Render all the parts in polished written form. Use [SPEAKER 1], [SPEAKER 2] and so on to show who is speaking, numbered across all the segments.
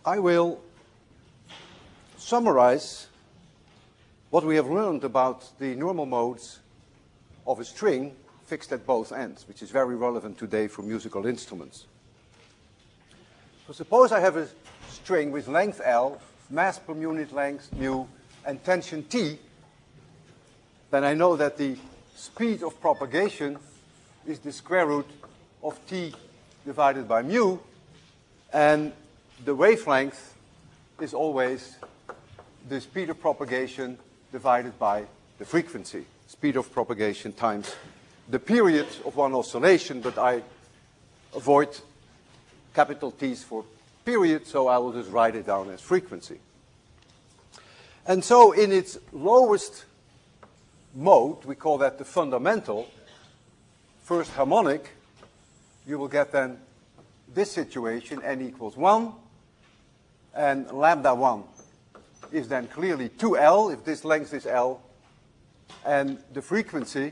[SPEAKER 1] I will summarize what we have learned about the normal modes of a string fixed at both ends, which is very relevant today for musical instruments. So suppose I have a string with length L, mass per unit length mu, and tension T, then I know that the speed of propagation is the square root of T divided by mu, and the wavelength is always the speed of propagation divided by the frequency. Speed of propagation times the period of one oscillation, but I avoid capital T's for period, so I will just write it down as frequency. And so in its lowest mode, we call that the fundamental, first harmonic, you will get then this situation, n equals 1, and lambda 1 is then clearly 2L, if this length is L, and the frequency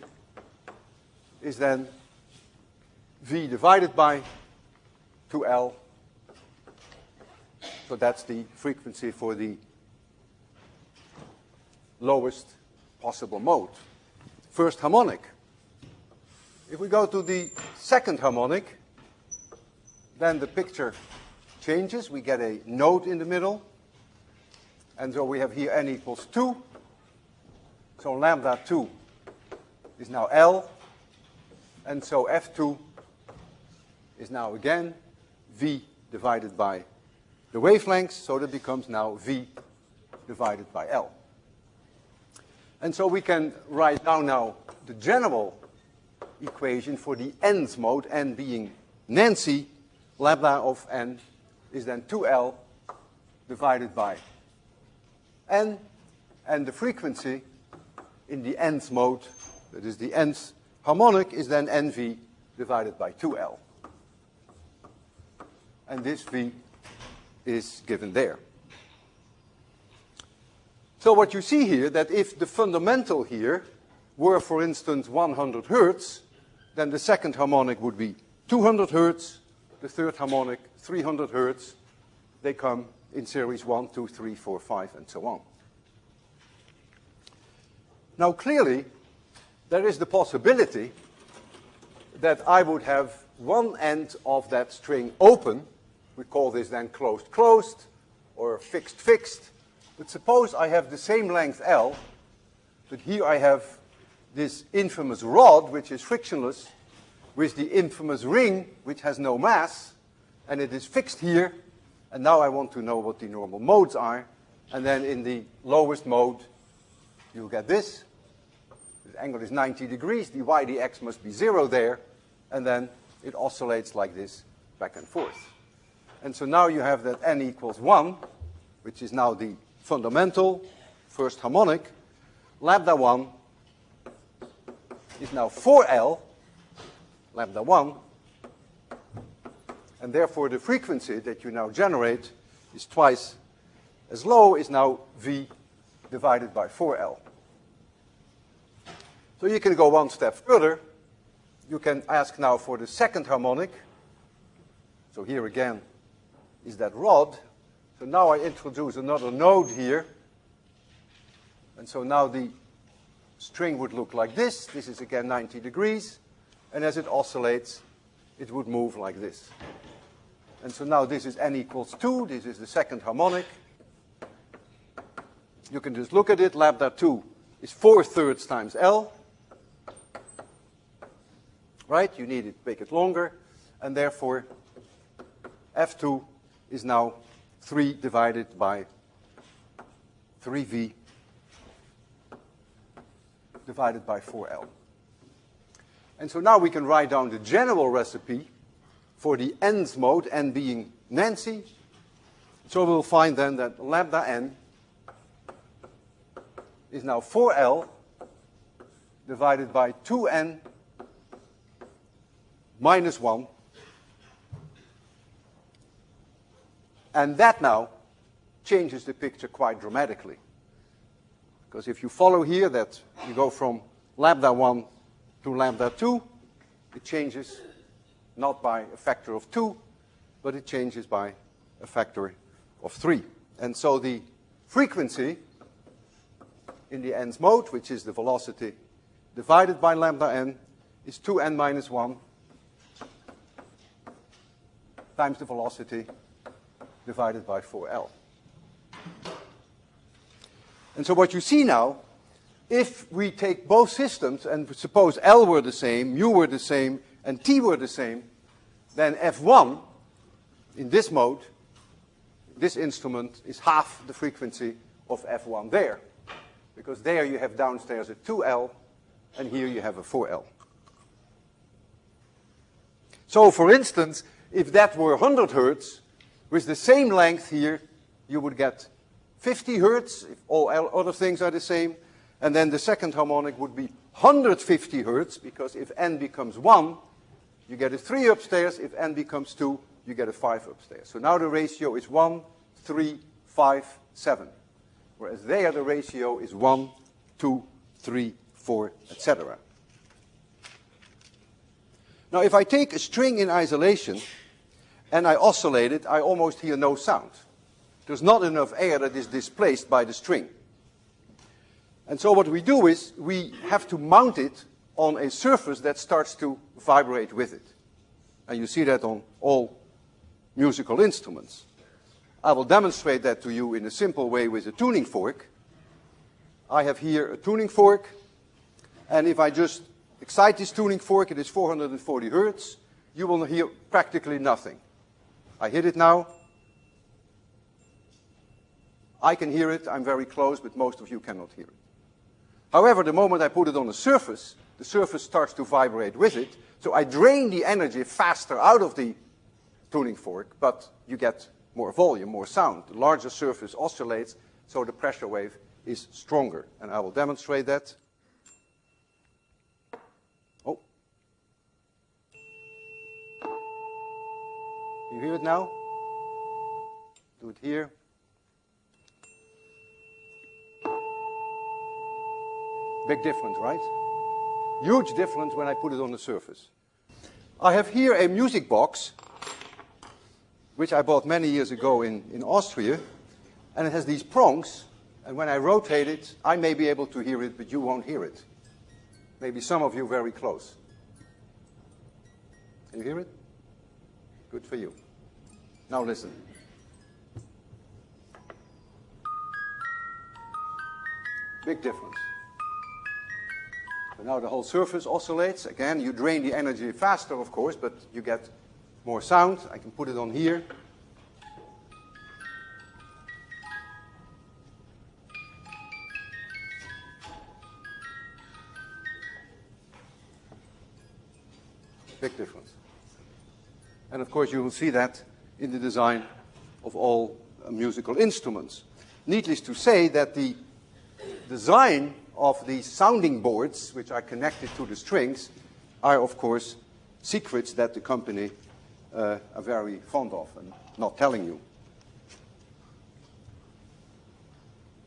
[SPEAKER 1] is then V divided by 2L. So that's the frequency for the lowest possible mode. First harmonic. If we go to the second harmonic, then the picture changes. We get a node in the middle. And so we have here n equals 2. So lambda 2 is now L. And so F2 is now again V divided by the wavelength. So that becomes now V divided by L. And so we can write down now the general equation for the nth mode, n being Nancy. Lambda of n is then 2L divided by n, and the frequency in the nth mode, that is the nth harmonic, is then nv divided by 2L. And this v is given there. So what you see here, that if the fundamental here were, for instance, 100 Hertz, then the second harmonic would be 200 Hertz, the third harmonic 300 Hertz. They come in series 1, 2, 3, 4, 5, and so on. Now clearly, there is the possibility that I would have one end of that string open. We call this then closed closed, or fixed fixed. But suppose I have the same length L, but here I have this infamous rod, which is frictionless, with the infamous ring, which has no mass, and it is fixed here. And now I want to know what the normal modes are. And then in the lowest mode, you'll get this. The angle is 90 degrees. The y, the x must be 0 there. And then it oscillates like this, back and forth. And so now you have that n equals 1, which is now the fundamental, first harmonic. Lambda 1 is now 4L, lambda 1. And therefore the frequency that you now generate is twice as low, is now V divided by 4L. So you can go one step further. You can ask now for the second harmonic. So here again is that rod. So now I introduce another node here. And so now the string would look like this. This is again 90 degrees. And as it oscillates, it would move like this. And so now this is n equals 2. This is the second harmonic. You can just look at it. Lambda 2 is 4/3 times L. Right? You need to make it longer. And therefore, F2 is now 3 divided by 3V divided by 4L. And so now we can write down the general recipe for the nth mode, n being Nancy. So we'll find then that lambda n is now 4L divided by 2n minus 1. And that now changes the picture quite dramatically. Because if you follow here that you go from lambda 1 to lambda 2, it changes not by a factor of 2, but it changes by a factor of 3. And so the frequency in the nth mode, which is the velocity divided by lambda n, is 2n minus 1 times the velocity divided by 4L. And so what you see now, if we take both systems and suppose L were the same, mu were the same, and T were the same, then F1 in this mode, this instrument, is half the frequency of F1 there. Because there you have downstairs a 2L, and here you have a 4L. So, for instance, if that were 100 Hertz, with the same length here, you would get 50 Hertz, if all other things are the same. And then the second harmonic would be 150 Hertz, because if n becomes 1, you get a 3 upstairs. If n becomes 2, you get a 5 upstairs. So now the ratio is 1, 3, 5, 7. Whereas there the ratio is 1, 2, 3, 4, etc. Now if I take a string in isolation and I oscillate it, I almost hear no sound. There's not enough air that is displaced by the string. And so what we do is we have to mount it on a surface that starts to vibrate with it. And you see that on all musical instruments. I will demonstrate that to you in a simple way with a tuning fork. I have here a tuning fork, and if I just excite this tuning fork, it is 440 Hertz, you will hear practically nothing. I hit it now. I can hear it, I'm very close, but most of you cannot hear it. However, the moment I put it on a surface, the surface starts to vibrate with it, so I drain the energy faster out of the tuning fork, but you get more volume, more sound. The larger surface oscillates, so the pressure wave is stronger. And I will demonstrate that. Oh. You hear it now? Do it here. Big difference, right? Huge difference when I put it on the surface. I have here a music box, which I bought many years ago in Austria, and it has these prongs, and when I rotate it, I may be able to hear it, but you won't hear it. Maybe some of you very close. Can you hear it? Good for you. Now listen. Big difference. So now the whole surface oscillates. Again, you drain the energy faster, of course, but you get more sound. I can put it on here. Big difference. And of course, you will see that in the design of all musical instruments. Needless to say that the design of these sounding boards, which are connected to the strings, are, of course, secrets that the company are very fond of and not telling you.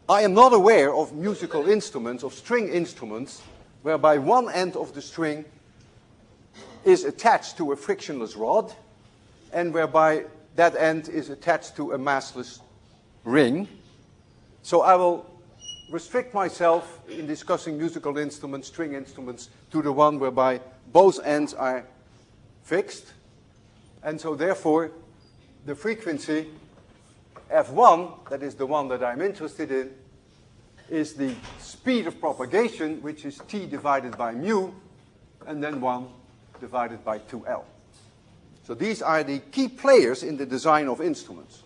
[SPEAKER 1] I am not aware of musical instruments, of string instruments, whereby one end of the string is attached to a frictionless rod, and whereby that end is attached to a massless ring. So I will restrict myself in discussing musical instruments, string instruments, to the one whereby both ends are fixed. And so therefore, the frequency F1, that is the one that I'm interested in, is the speed of propagation, which is t divided by mu, and then 1 divided by 2L. So these are the key players in the design of instruments.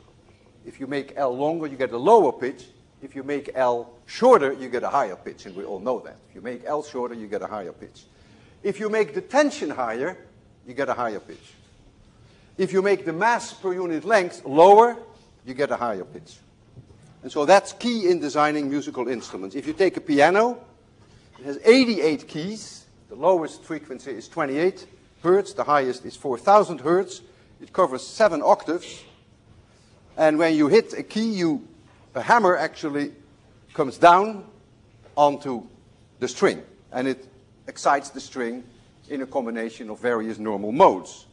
[SPEAKER 1] If you make L longer, you get a lower pitch. If you make L shorter, you get a higher pitch, and we all know that. If you make L shorter, you get a higher pitch. If you make the tension higher, you get a higher pitch. If you make the mass per unit length lower, you get a higher pitch. And so that's key in designing musical instruments. If you take a piano, it has 88 keys. The lowest frequency is 28 Hertz. The highest is 4,000 Hertz. It covers 7 octaves. And when you hit a key, a hammer actually comes down onto the string, and it excites the string in a combination of various normal modes.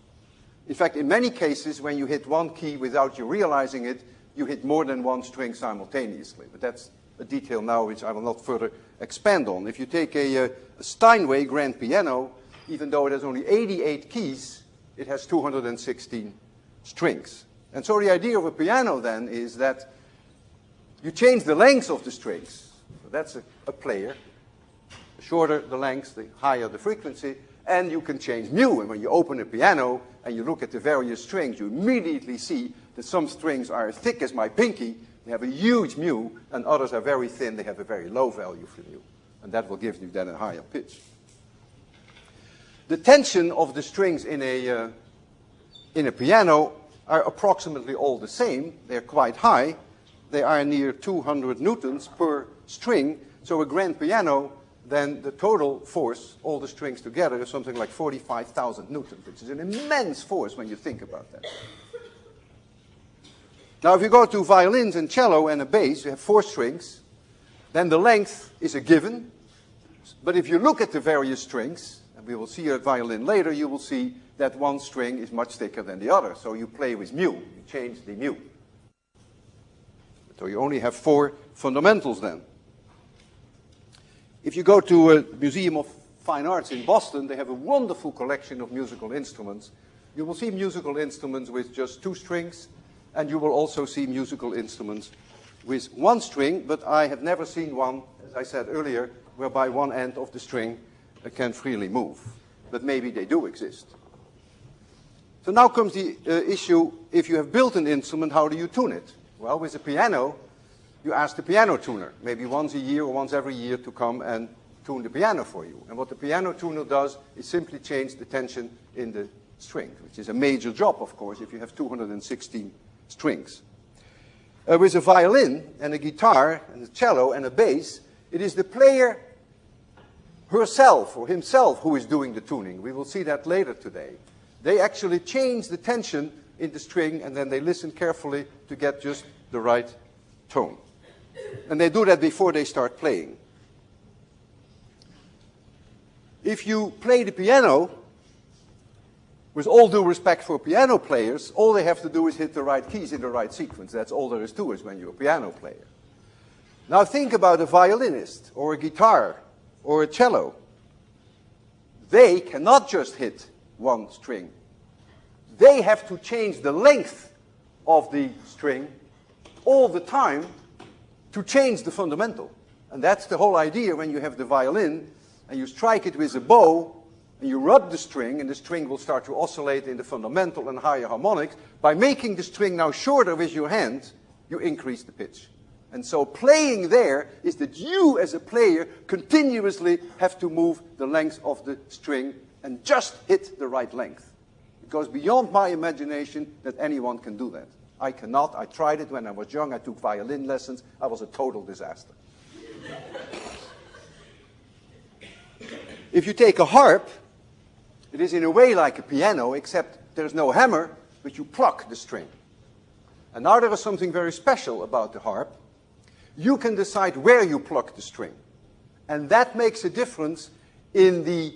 [SPEAKER 1] In fact, in many cases, when you hit one key without you realizing it, you hit more than one string simultaneously. But that's a detail now which I will not further expand on. If you take a Steinway grand piano, even though it has only 88 keys, it has 216 strings. And so the idea of a piano then is that you change the length of the strings. So that's a player. The shorter the length, the higher the frequency. And you can change mu. And when you open a piano and you look at the various strings, you immediately see that some strings are as thick as my pinky. They have a huge mu, and others are very thin. They have a very low value for mu. And that will give you then a higher pitch. The tension of the strings in a piano are approximately all the same. They're quite high. They are near 200 newtons per string. So a grand piano, then the total force, all the strings together, is something like 45,000 newtons, which is an immense force when you think about that. Now, if you go to violins and cello and a bass, you have 4 strings. Then the length is a given. But if you look at the various strings, and we will see a violin later, you will see that one string is much thicker than the other. So you play with mu. You change the mu. So you only have 4 fundamentals then. If you go to a Museum of Fine Arts in Boston, they have a wonderful collection of musical instruments. You will see musical instruments with just 2 strings, and you will also see musical instruments with 1 string, but I have never seen one, as I said earlier, whereby one end of the string can freely move. But maybe they do exist. So now comes the issue, if you have built an instrument, how do you tune it? Well, with a piano, you ask the piano tuner, maybe once a year or once every year, to come and tune the piano for you. And what the piano tuner does is simply change the tension in the string, which is a major job, of course, if you have 216 strings. With a violin and a guitar and a cello and a bass, it is the player herself or himself who is doing the tuning. We will see that later today. They actually change the tension in the string, and then they listen carefully to get just the right tone. And they do that before they start playing. If you play the piano, with all due respect for piano players, all they have to do is hit the right keys in the right sequence. That's all there is to it when you're a piano player. Now think about a violinist, or a guitar, or a cello. They cannot just hit one string. They have to change the length of the string all the time to change the fundamental. And that's the whole idea when you have the violin, and you strike it with a bow, and you rub the string, and the string will start to oscillate in the fundamental and higher harmonics. By making the string now shorter with your hand, you increase the pitch. And so playing there is that you, as a player, continuously have to move the length of the string and just hit the right length. It goes beyond my imagination that anyone can do that. I cannot. I tried it when I was young. I took violin lessons. I was a total disaster. If you take a harp, it is in a way like a piano, except there's no hammer, but you pluck the string. And now there is something very special about the harp. You can decide where you pluck the string. And that makes a difference in the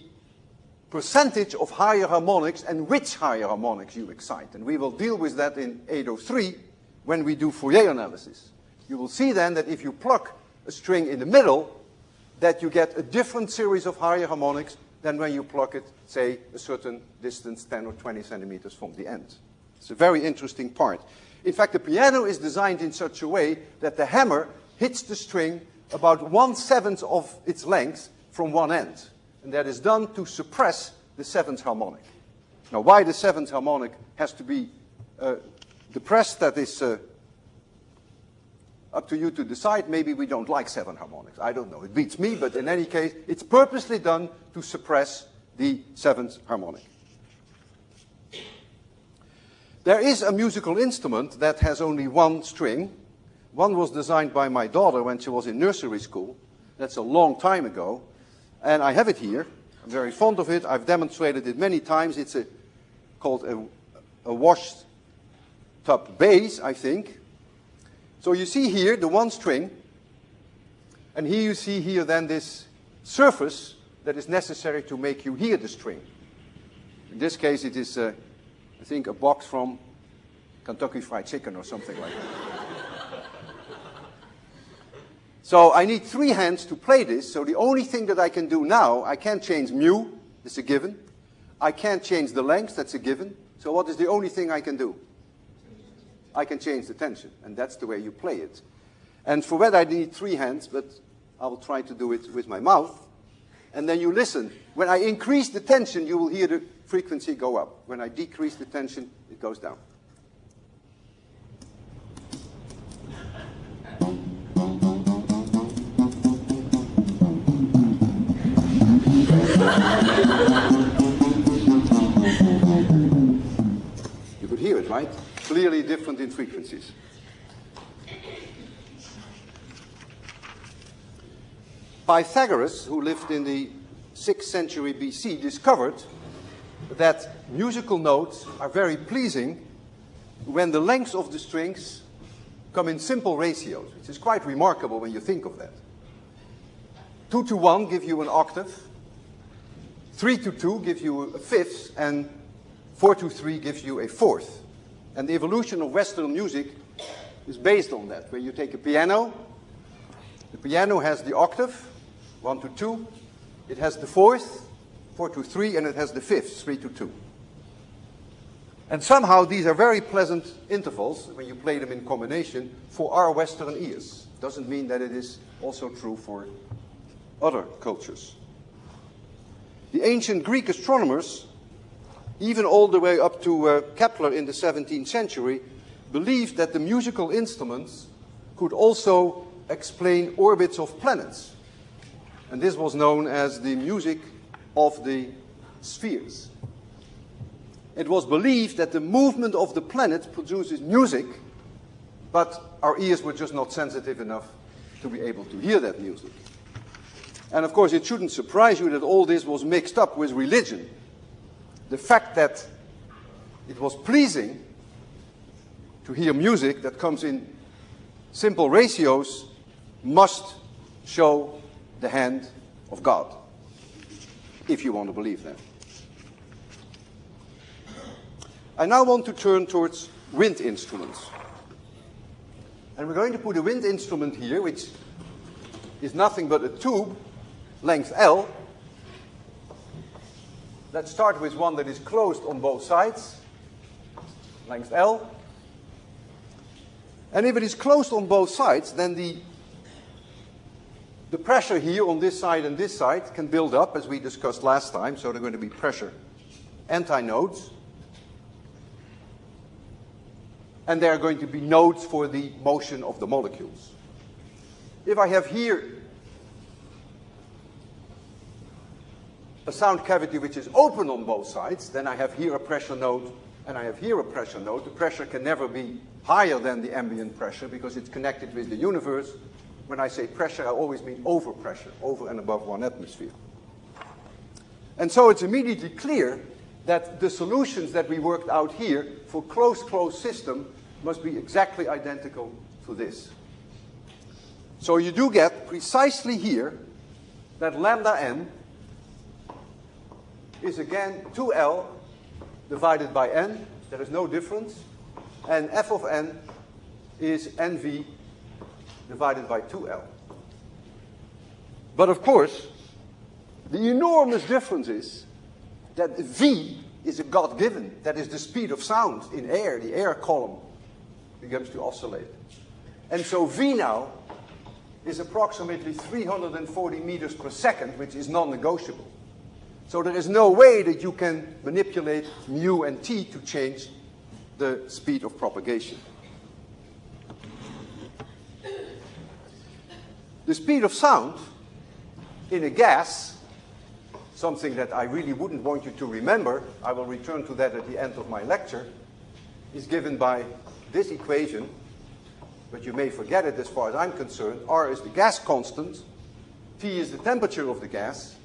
[SPEAKER 1] percentage of higher harmonics and which higher harmonics you excite. And we will deal with that in 803 when we do Fourier analysis. You will see then that if you pluck a string in the middle, that you get a different series of higher harmonics than when you pluck it, say, a certain distance, 10 or 20 centimeters from the end. It's a very interesting part. In fact, the piano is designed in such a way that the hammer hits the string about 1/7 of its length from one end. And that is done to suppress the 7th harmonic. Now, why the 7th harmonic has to be depressed, that is up to you to decide. Maybe we don't like 7 harmonics. I don't know. It beats me, but in any case, it's purposely done to suppress the 7th harmonic. There is a musical instrument that has only 1 string. One was designed by my daughter when she was in nursery school. That's a long time ago. And I have it here. I'm very fond of it. I've demonstrated it many times. It's called a washed tub bass, I think. So you see here the 1 string. And here you see here then this surface that is necessary to make you hear the string. In this case, it is, I think, a box from Kentucky Fried Chicken or something like that. So I need 3 hands to play this, so the only thing that I can do now, I can't change mu, that's a given. I can't change the length, that's a given. So what is the only thing I can do? I can change the tension, and that's the way you play it. And for that I need 3 hands, but I will try to do it with my mouth. And then you listen. When I increase the tension, you will hear the frequency go up. When I decrease the tension, it goes down. You could hear it, right? Clearly different in frequencies. Pythagoras, who lived in the 6th century BC, discovered that musical notes are very pleasing when the lengths of the strings come in simple ratios, which is quite remarkable when you think of that. 2 to 1 give you an octave, 3 to 2 gives you a fifth, and 4 to 3 gives you a fourth. And the evolution of Western music is based on that, where you take a piano. The piano has the octave, 1 to 2. It has the fourth, 4 to 3, and it has the fifth, 3 to 2. And somehow these are very pleasant intervals when you play them in combination for our Western ears. Doesn't mean that it is also true for other cultures. The ancient Greek astronomers, even all the way up to Kepler in the 17th century, believed that the musical instruments could also explain orbits of planets. And this was known as the music of the spheres. It was believed that the movement of the planet produces music, but our ears were just not sensitive enough to be able to hear that music. And of course, it shouldn't surprise you that all this was mixed up with religion. The fact that it was pleasing to hear music that comes in simple ratios must show the hand of God, if you want to believe that. I now want to turn towards wind instruments. And we're going to put a wind instrument here, which is nothing but a tube, length L. Let's start with one that is closed on both sides, length L. And if it is closed on both sides, then the pressure here on this side and this side can build up, as we discussed last time. So there are going to be pressure antinodes. And there are going to be nodes for the motion of the molecules. If I have here a sound cavity which is open on both sides, then I have here a pressure node and I have here a pressure node. The pressure can never be higher than the ambient pressure because it's connected with the universe. When I say pressure, I always mean overpressure, over and above 1 atmosphere. And so it's immediately clear that the solutions that we worked out here for closed system must be exactly identical to this. So you do get precisely here that lambda n is again 2L divided by n. There is no difference. And f of n is nv divided by 2L. But of course, the enormous difference is that v is a God-given. That is the speed of sound in air. The air column begins to oscillate. And so v now is approximately 340 meters per second, which is non-negotiable. So there is no way that you can manipulate mu and t to change the speed of propagation. The speed of sound in a gas, something that I really wouldn't want you to remember, I will return to that at the end of my lecture, is given by this equation, but you may forget it as far as I'm concerned. R is the gas constant, T is the temperature of the gas,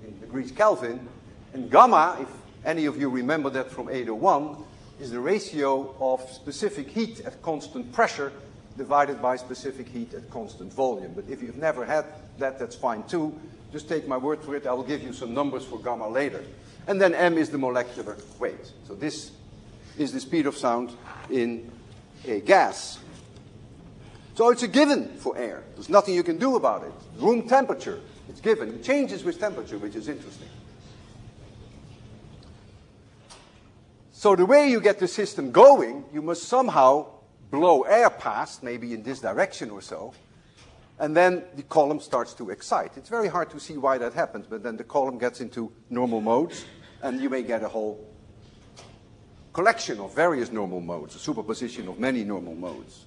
[SPEAKER 1] in degrees Kelvin, and gamma, if any of you remember that from 801, is the ratio of specific heat at constant pressure divided by specific heat at constant volume. But if you've never had that, that's fine too. Just take my word for it. I will give you some numbers for gamma later. And then m is the molecular weight. So this is the speed of sound in a gas. So it's a given for air. There's nothing you can do about it. Room temperature, it's given. It changes with temperature, which is interesting. So the way you get the system going, you must somehow blow air past, maybe in this direction or so, and then the column starts to excite. It's very hard to see why that happens, but then the column gets into normal modes, and you may get a whole collection of various normal modes, a superposition of many normal modes.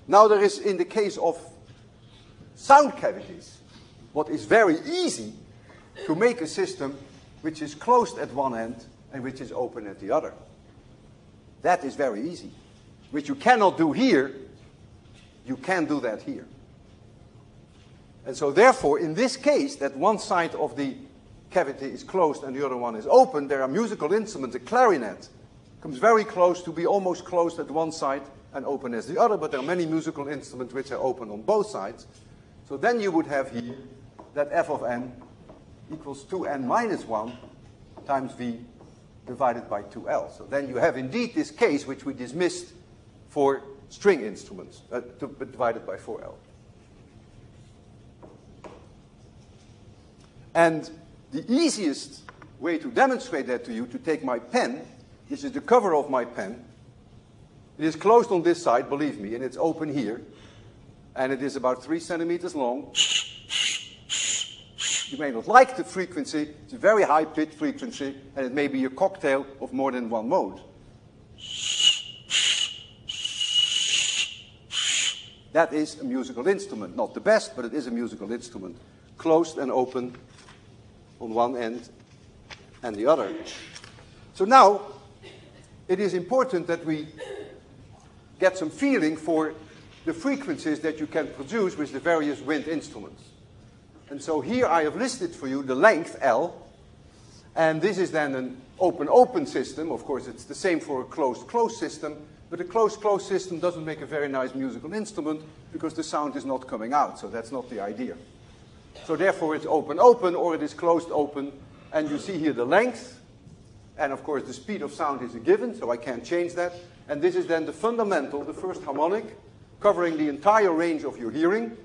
[SPEAKER 1] Now there is, in the case of sound cavities, what is very easy to make a system which is closed at one end and which is open at the other. That is very easy. Which you cannot do here, you can do that here. And so therefore, in this case, that one side of the cavity is closed and the other one is open, there are musical instruments. A clarinet comes very close to be almost closed at one side and open as the other, but there are many musical instruments which are open on both sides. So then you would have here that f of n equals 2n minus 1 times v divided by 2l. So then you have indeed this case which we dismissed for string instruments, divided by 4l. And the easiest way to demonstrate that to you, to take my pen, this is the cover of my pen. It is closed on this side, believe me, and it's open here. And it is about 3 centimeters long. You may not like the frequency. It's a very high-pitched frequency, and it may be a cocktail of more than one mode. That is a musical instrument. Not the best, but it is a musical instrument. Closed and open on one end and the other. So now, it is important that we get some feeling for the frequencies that you can produce with the various wind instruments. And so here I have listed for you the length L, and this is then an open-open system. Of course, it's the same for a closed-closed system, but a closed-closed system doesn't make a very nice musical instrument because the sound is not coming out, so that's not the idea. So therefore it's open-open or it is closed-open, and you see here the length, and of course the speed of sound is a given, so I can't change that. And this is then the fundamental, the first harmonic, covering the entire range of your hearing,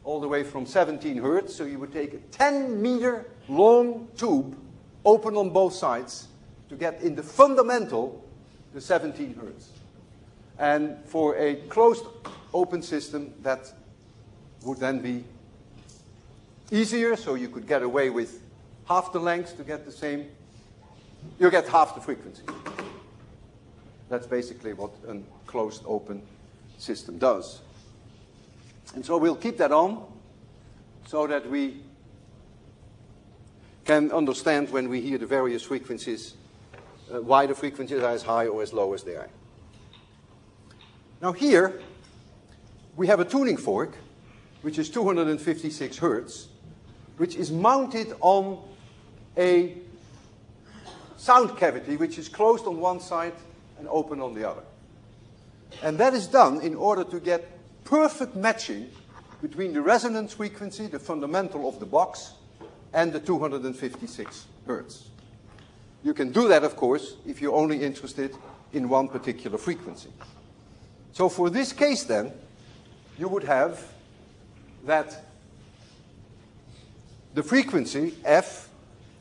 [SPEAKER 1] all the way from 17 hertz. So you would take a 10-meter long tube, open on both sides, to get in the fundamental the 17 hertz. And for a closed open system, that would then be easier, so you could get away with half the length to get the same. You get half the frequency. That's basically what a closed open system does. And so we'll keep that on so that we can understand when we hear the various frequencies, why the frequencies are as high or as low as they are. Now here, we have a tuning fork, which is 256 hertz, which is mounted on a sound cavity, which is closed on one side and open on the other. And that is done in order to get perfect matching between the resonance frequency, the fundamental of the box, and the 256 hertz. You can do that, of course, if you're only interested in one particular frequency. So for this case, then, you would have that the frequency, f,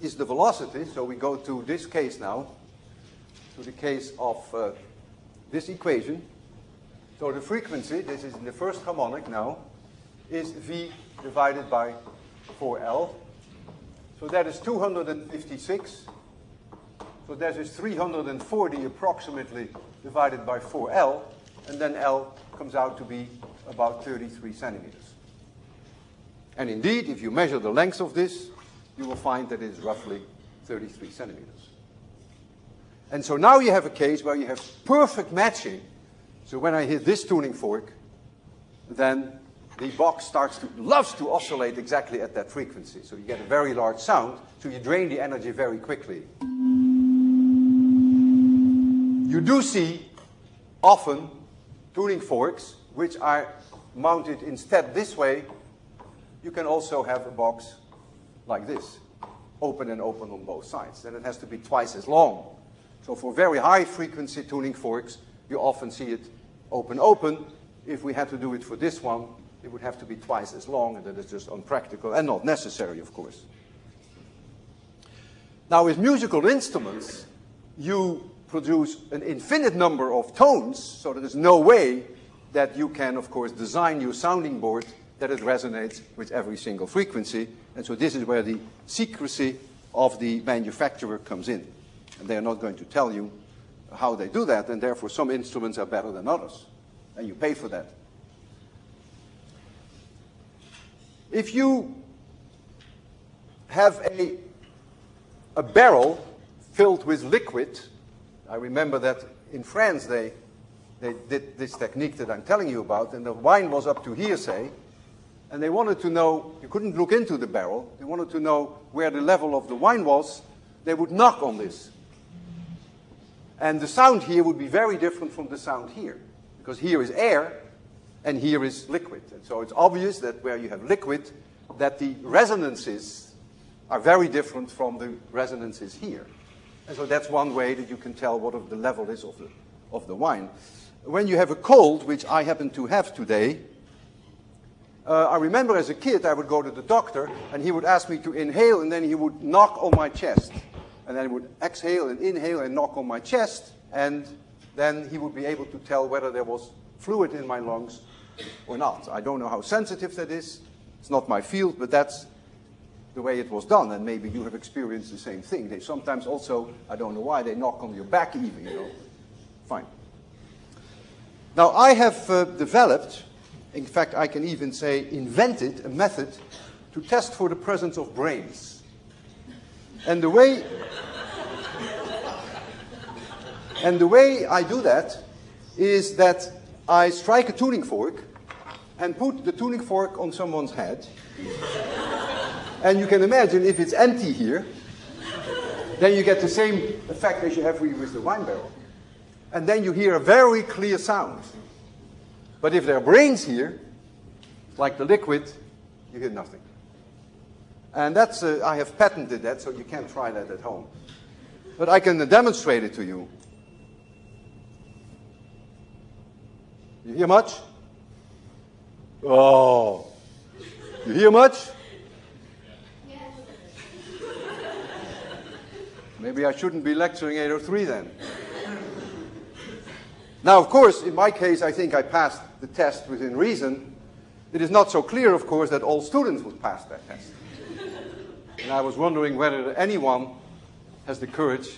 [SPEAKER 1] is the velocity. So we go to this case now, to the case of this equation. So the frequency, this is in the first harmonic now, is v divided by 4L. So that is 256. So that is 340 approximately divided by 4L. And then L comes out to be about 33 centimeters. And indeed, if you measure the length of this, you will find that it is roughly 33 centimeters. And so now you have a case where you have perfect matching. So when I hit this tuning fork, then the box loves to oscillate exactly at that frequency. So you get a very large sound, so you drain the energy very quickly. You do see often tuning forks which are mounted instead this way. You can also have a box like this, open and open on both sides. Then it has to be twice as long. So for very high frequency tuning forks, you often see it open, open. If we had to do it for this one, it would have to be twice as long, and that is just unpractical and not necessary, of course. Now, with musical instruments, you produce an infinite number of tones, so there is no way that you can, of course, design your sounding board that it resonates with every single frequency. And so this is where the secrecy of the manufacturer comes in. And they are not going to tell you how they do that, and therefore some instruments are better than others. And you pay for that. If you have a barrel filled with liquid, I remember that in France they did this technique that I'm telling you about, and the wine was up to here, say, and they wanted to know, you couldn't look into the barrel, they wanted to know where the level of the wine was, they would knock on this. And the sound here would be very different from the sound here, because here is air, and here is liquid. And so it's obvious that where you have liquid, that the resonances are very different from the resonances here. And so that's one way that you can tell what the level is of the wine. When you have a cold, which I happen to have today, I remember as a kid I would go to the doctor and he would ask me to inhale and then he would knock on my chest. And then he would exhale and inhale and knock on my chest, and then he would be able to tell whether there was fluid in my lungs or not. I don't know how sensitive that is. It's not my field, but that's the way it was done, and maybe you have experienced the same thing. They sometimes also, I don't know why, they knock on your back even, you know. Fine. Now, I have developed, in fact, I can even say invented a method to test for the presence of brains. And the way I do that is that I strike a tuning fork and put the tuning fork on someone's head. And you can imagine if it's empty here, then you get the same effect as you have with the wine barrel. And then you hear a very clear sound. But if there are brains here, like the liquid, you hear nothing. And that's, I have patented that, so you can't try that at home. But I can demonstrate it to you. You hear much? Oh. You hear much? Maybe I shouldn't be lecturing 803 then. Now, of course, in my case, I think I passed the test within reason. It is not so clear, of course, that all students would pass that test. And I was wondering whether anyone has the courage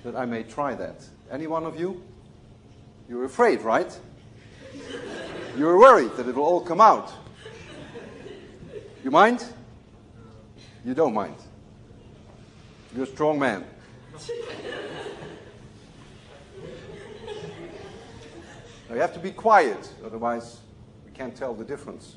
[SPEAKER 1] that I may try that. Any one of you? You're afraid, right? You're worried that it will all come out. You mind? You don't mind. You're a strong man. Now you have to be quiet, otherwise we can't tell the difference.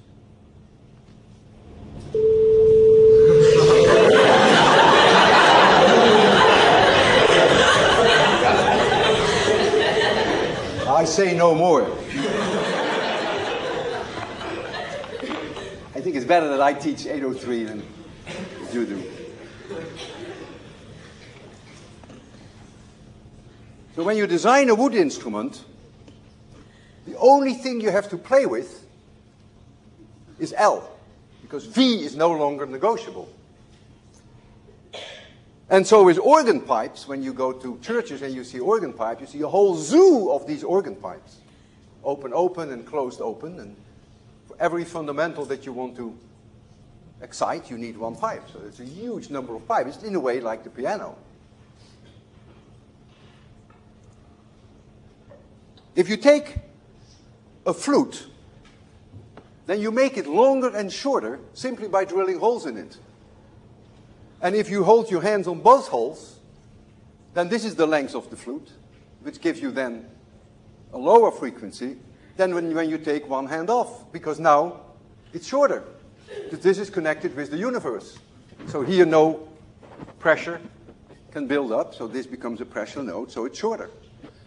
[SPEAKER 1] I say no more. I think it's better that I teach 803 than you do. So when you design a wood instrument, the only thing you have to play with is L, because V is no longer negotiable. And so with organ pipes, when you go to churches and you see organ pipes, you see a whole zoo of these organ pipes. Open, open, and closed, open. And for every fundamental that you want to excite, you need one pipe. So it's a huge number of pipes. It's in a way like the piano. If you take a flute, then you make it longer and shorter simply by drilling holes in it. And if you hold your hands on both holes, then this is the length of the flute, which gives you then a lower frequency than when you take one hand off, because now it's shorter. Because this is connected with the universe. So here no pressure can build up, so this becomes a pressure note, so it's shorter.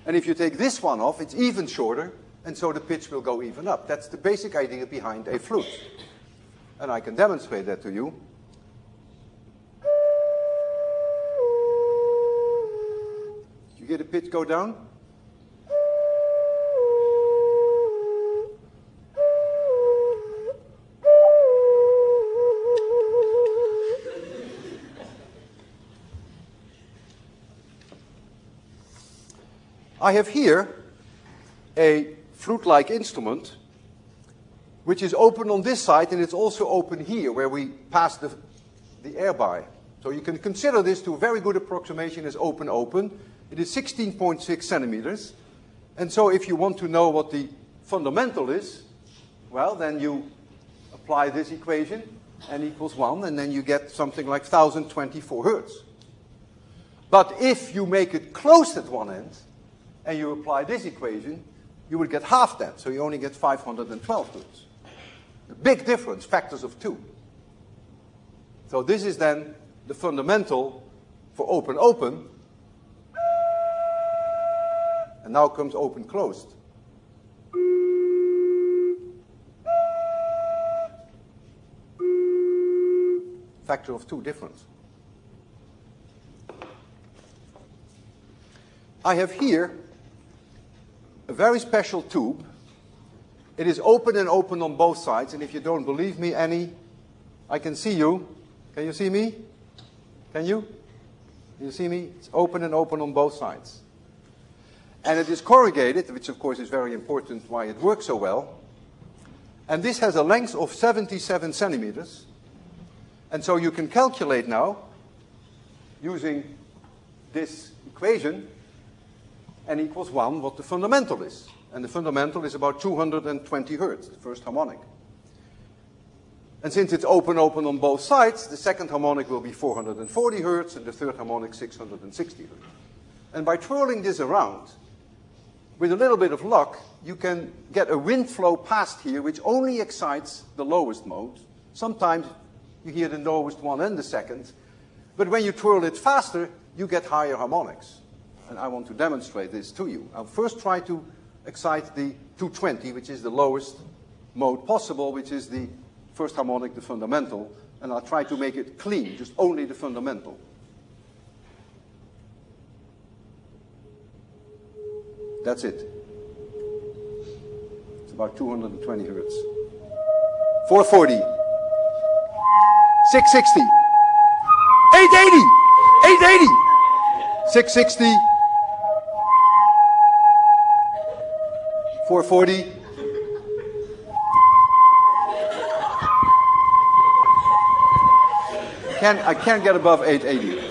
[SPEAKER 1] And if you take this one off, it's even shorter, and so the pitch will go even up. That's the basic idea behind a flute. And I can demonstrate that to you. You hear the pitch go down? I have here a flute-like instrument which is open on this side, and it's also open here where we pass the air by. So you can consider this to a very good approximation as open-open. It is 16.6 centimeters. And so if you want to know what the fundamental is, well, then you apply this equation, n equals 1, and then you get something like 1024 hertz. But if you make it closed at one end, and you apply this equation, you would get half that, so you only get 512 hertz. A big difference, factors of 2. So this is then the fundamental for open-open. And now comes open-closed. Factor of 2 difference. I have here a very special tube. It is open and open on both sides, and if you don't believe me, Annie, I can see you. Can you see me? Can you? Can you see me? It's open and open on both sides. And it is corrugated, which of course is very important why it works so well. And this has a length of 77 centimeters. And so you can calculate now, using this equation, n equals 1, what the fundamental is. And the fundamental is about 220 hertz, the first harmonic. And since it's open-open on both sides, the second harmonic will be 440 hertz, and the third harmonic 660 hertz. And by twirling this around, with a little bit of luck, you can get a wind flow past here, which only excites the lowest mode. Sometimes you hear the lowest one and the second. But when you twirl it faster, you get higher harmonics. And I want to demonstrate this to you. I'll first try to excite the 220, which is the lowest mode possible, which is the first harmonic, the fundamental. And I'll try to make it clean, just only the fundamental. That's it. It's about 220 hertz. 440. 660. 880. 880. 660. 440. I can't get above 880.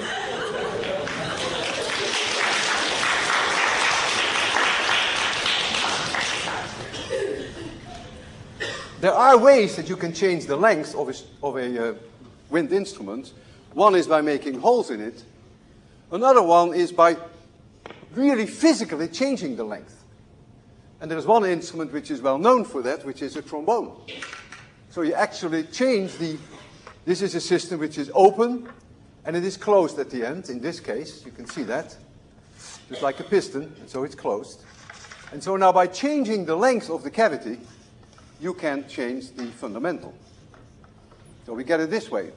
[SPEAKER 1] There are ways that you can change the length of a wind instrument. One is by making holes in it. Another one is by really physically changing the length. And there's one instrument which is well known for that, which is a trombone. So you actually change this is a system which is open, and it is closed at the end. In this case, you can see that, just like a piston, and so it's closed. And so now by changing the length of the cavity, you can change the fundamental. So we get it this way.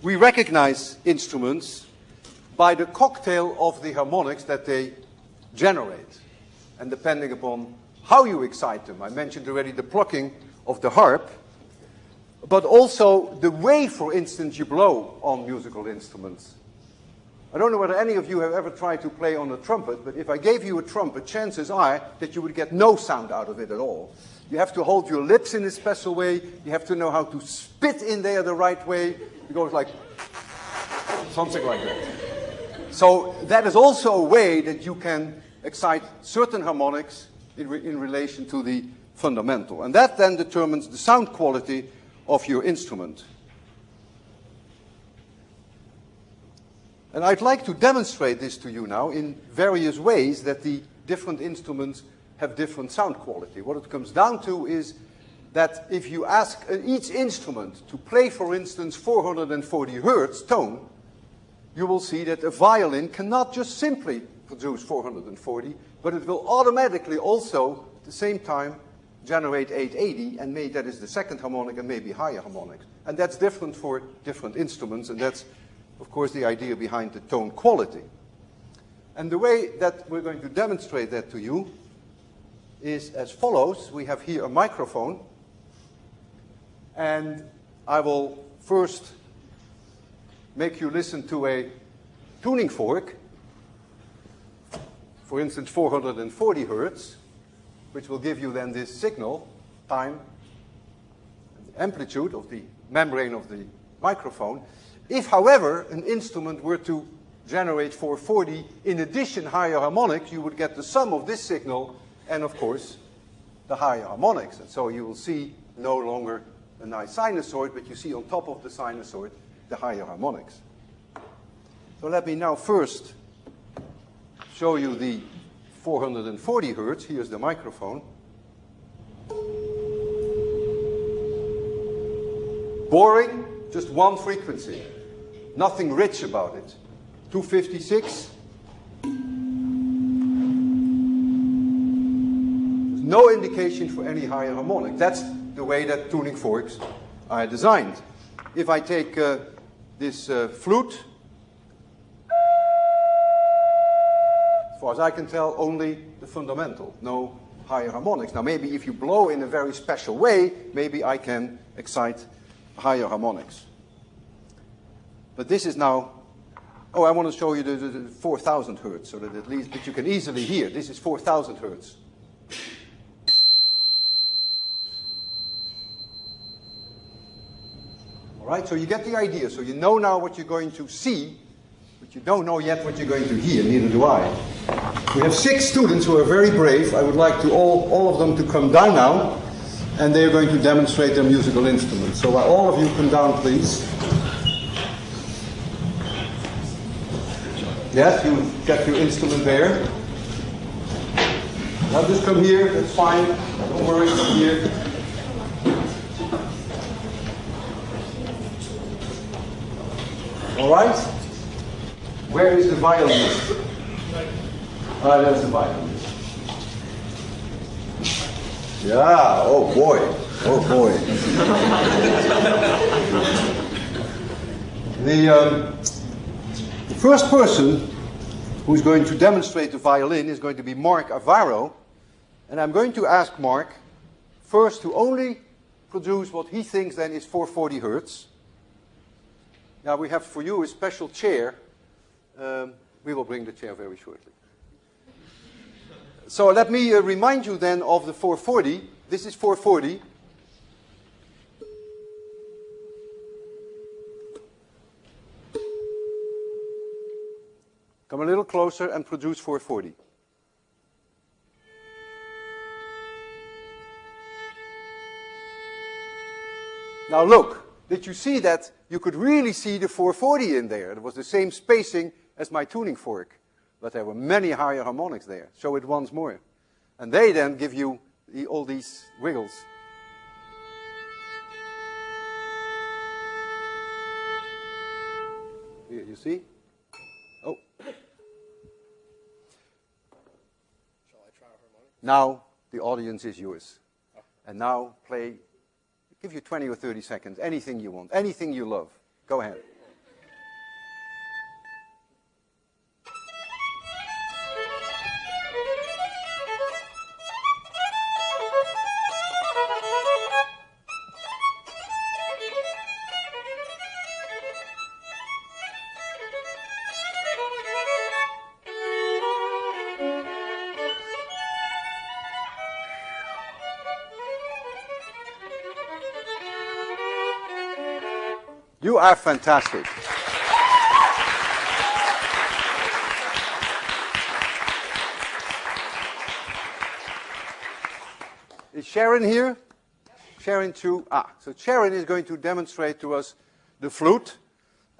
[SPEAKER 1] We recognize instruments by the cocktail of the harmonics that they generate, and depending upon how you excite them. I mentioned already the plucking of the harp, but also the way, for instance, you blow on musical instruments. I don't know whether any of you have ever tried to play on a trumpet, but if I gave you a trumpet, chances are that you would get no sound out of it at all. You have to hold your lips in a special way. You have to know how to spit in there the right way. It goes like something like that. So that is also a way that you can excite certain harmonics in relation to the fundamental. And that then determines the sound quality of your instrument. And I'd like to demonstrate this to you now in various ways that the different instruments have different sound quality. What it comes down to is that if you ask each instrument to play, for instance, 440 hertz tone, you will see that a violin cannot just simply produce 440, but it will automatically also, at the same time, generate 880, and maybe that is the second harmonic and maybe higher harmonics. And that's different for different instruments, and that's, of course, the idea behind the tone quality. And the way that we're going to demonstrate that to you is as follows. We have here a microphone, and I will first make you listen to a tuning fork, for instance 440 hertz, which will give you then this signal, time, and the amplitude of the membrane of the microphone. If, however, an instrument were to generate 440 in addition higher harmonics, you would get the sum of this signal and, of course, the higher harmonics. And so you will see no longer a nice sinusoid, but you see on top of the sinusoid the higher harmonics. So let me now first show you the 440 hertz. Here's the microphone. Boring, just one frequency. Nothing rich about it. 256. There's no indication for any higher harmonic. That's the way that tuning forks are designed. If I take this flute, as far as I can tell, only the fundamental, no higher harmonics. Now maybe if you blow in a very special way, maybe I can excite higher harmonics. But this is now, oh, I want to show you the 4,000 hertz, so that at least that you can easily hear. This is 4,000 hertz. All right, so you get the idea. So you know now what you're going to see, but you don't know yet what you're going to hear, neither do I. We have 6 students who are very brave. I would like to all of them to come down now, and they are going to demonstrate their musical instruments. So all of you come down, please. Yes, you get your instrument there. Now just come here, that's fine. Don't worry, come here. All right? Where is the violinist? Ah, there's the violinist. Yeah, oh boy. Oh boy. The first person who's going to demonstrate the violin is going to be Mark Avaro. And I'm going to ask Mark first to only produce what he thinks then is 440 hertz. Now we have for you a special chair. We will bring the chair very shortly. So let me remind you then of the 440. This is 440. Come a little closer and produce 440. Now look, did you see that you could really see the 440 in there? It was the same spacing as my tuning fork, but there were many higher harmonics there. Show it once more. And they then give you all these wiggles. Here, you see? Oh.
[SPEAKER 2] Shall I try a harmonic?
[SPEAKER 1] Now the audience is yours. Oh. And now play. Give you 20 or 30 seconds. Anything you want. Anything you love. Go ahead. You are fantastic. Is Sharon here? Sharon too. So Sharon is going to demonstrate to us the flute,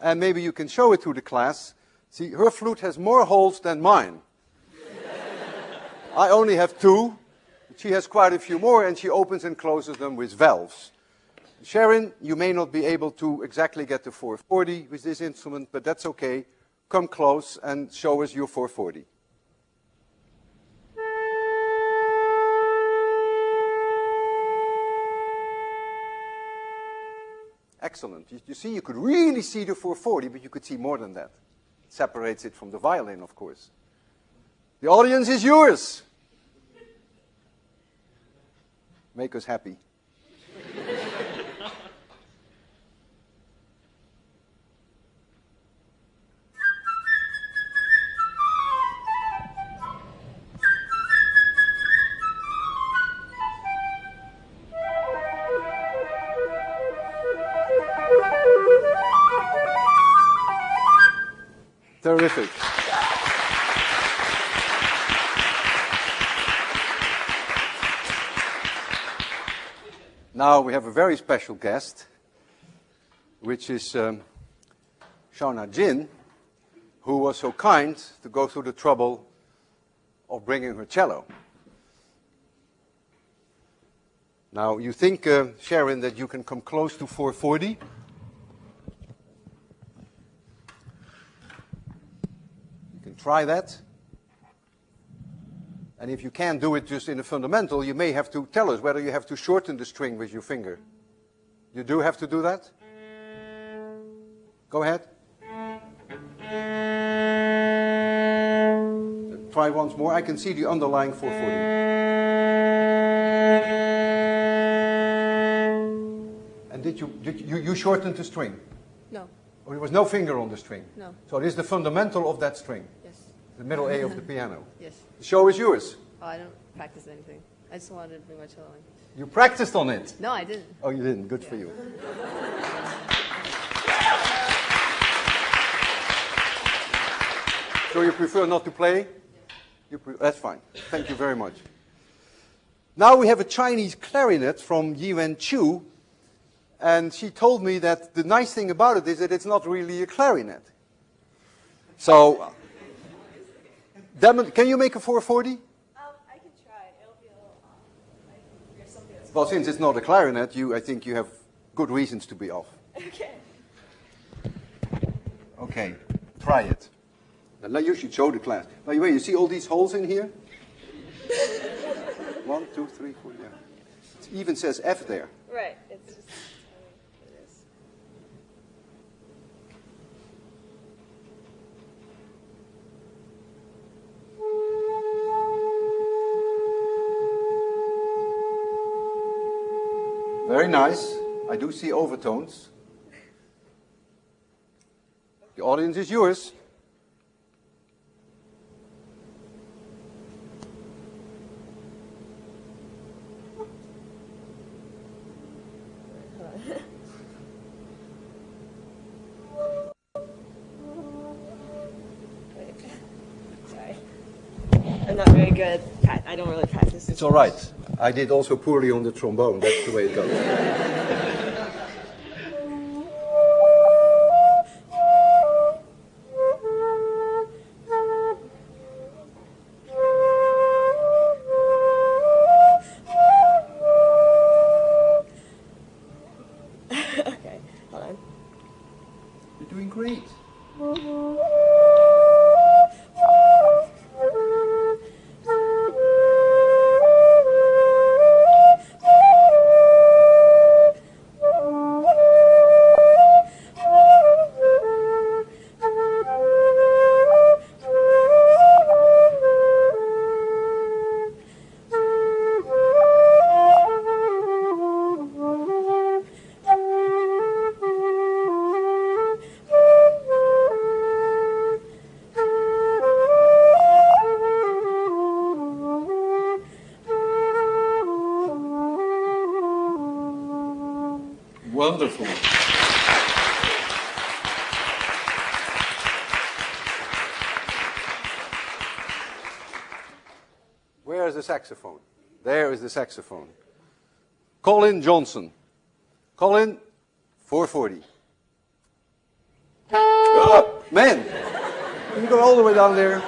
[SPEAKER 1] and maybe you can show it to the class. See, her flute has more holes than mine. I only have 2. She has quite a few more, and she opens and closes them with valves. Sharon, you may not be able to exactly get the 440 with this instrument, but that's okay. Come close and show us your 440. Excellent. You see, you could really see the 440, but you could see more than that. It separates it from the violin, of course. The audience is yours. Make us happy. Terrific. Now we have a very special guest, which is Shauna Jin, who was so kind to go through the trouble of bringing her cello. Now you think, Sharon, that you can come close to 440? Try that. And if you can't do it just in a fundamental, you may have to tell us whether you have to shorten the string with your finger. You do have to do that? Go ahead. Try once more. I can see the underlying 440. And did you shorten the string?
[SPEAKER 3] No.
[SPEAKER 1] Or there was no finger on the string?
[SPEAKER 3] No.
[SPEAKER 1] So this is the fundamental of that string?
[SPEAKER 3] Yes.
[SPEAKER 1] The middle A of the piano?
[SPEAKER 3] Yes.
[SPEAKER 1] The show is yours.
[SPEAKER 3] Oh, I don't practice anything. I just wanted to bring my cello in.
[SPEAKER 1] You practiced on it?
[SPEAKER 3] No, I didn't.
[SPEAKER 1] Oh, you didn't. Good for you. So you prefer not to play? That's fine. Thank you very much. Now we have a Chinese clarinet from Yiwen Chu, and she told me that the nice thing about it is that it's not really a clarinet. So, can you make a 440?
[SPEAKER 4] I can try. It'll be a little off. There's something that's
[SPEAKER 1] Well, since it's not a clarinet, I think you have good reasons to be off.
[SPEAKER 4] okay.
[SPEAKER 1] Okay, try it. Now you should show the class. By the way, you see all these holes in here? 1, 2, 3, 4, yeah. It even says F there.
[SPEAKER 4] Right. It's just it is.
[SPEAKER 1] Very nice. I do see overtones. The audience is yours.
[SPEAKER 4] Sorry. I'm not very good. I don't really practice.
[SPEAKER 1] It's all right. I did also poorly on the trombone. That's the way it goes.
[SPEAKER 4] Okay, hold on.
[SPEAKER 1] You're doing great. Wonderful. Where is the saxophone? There is the saxophone. Colin Johnson. Colin, 440. Oh, man, you go all the way down there.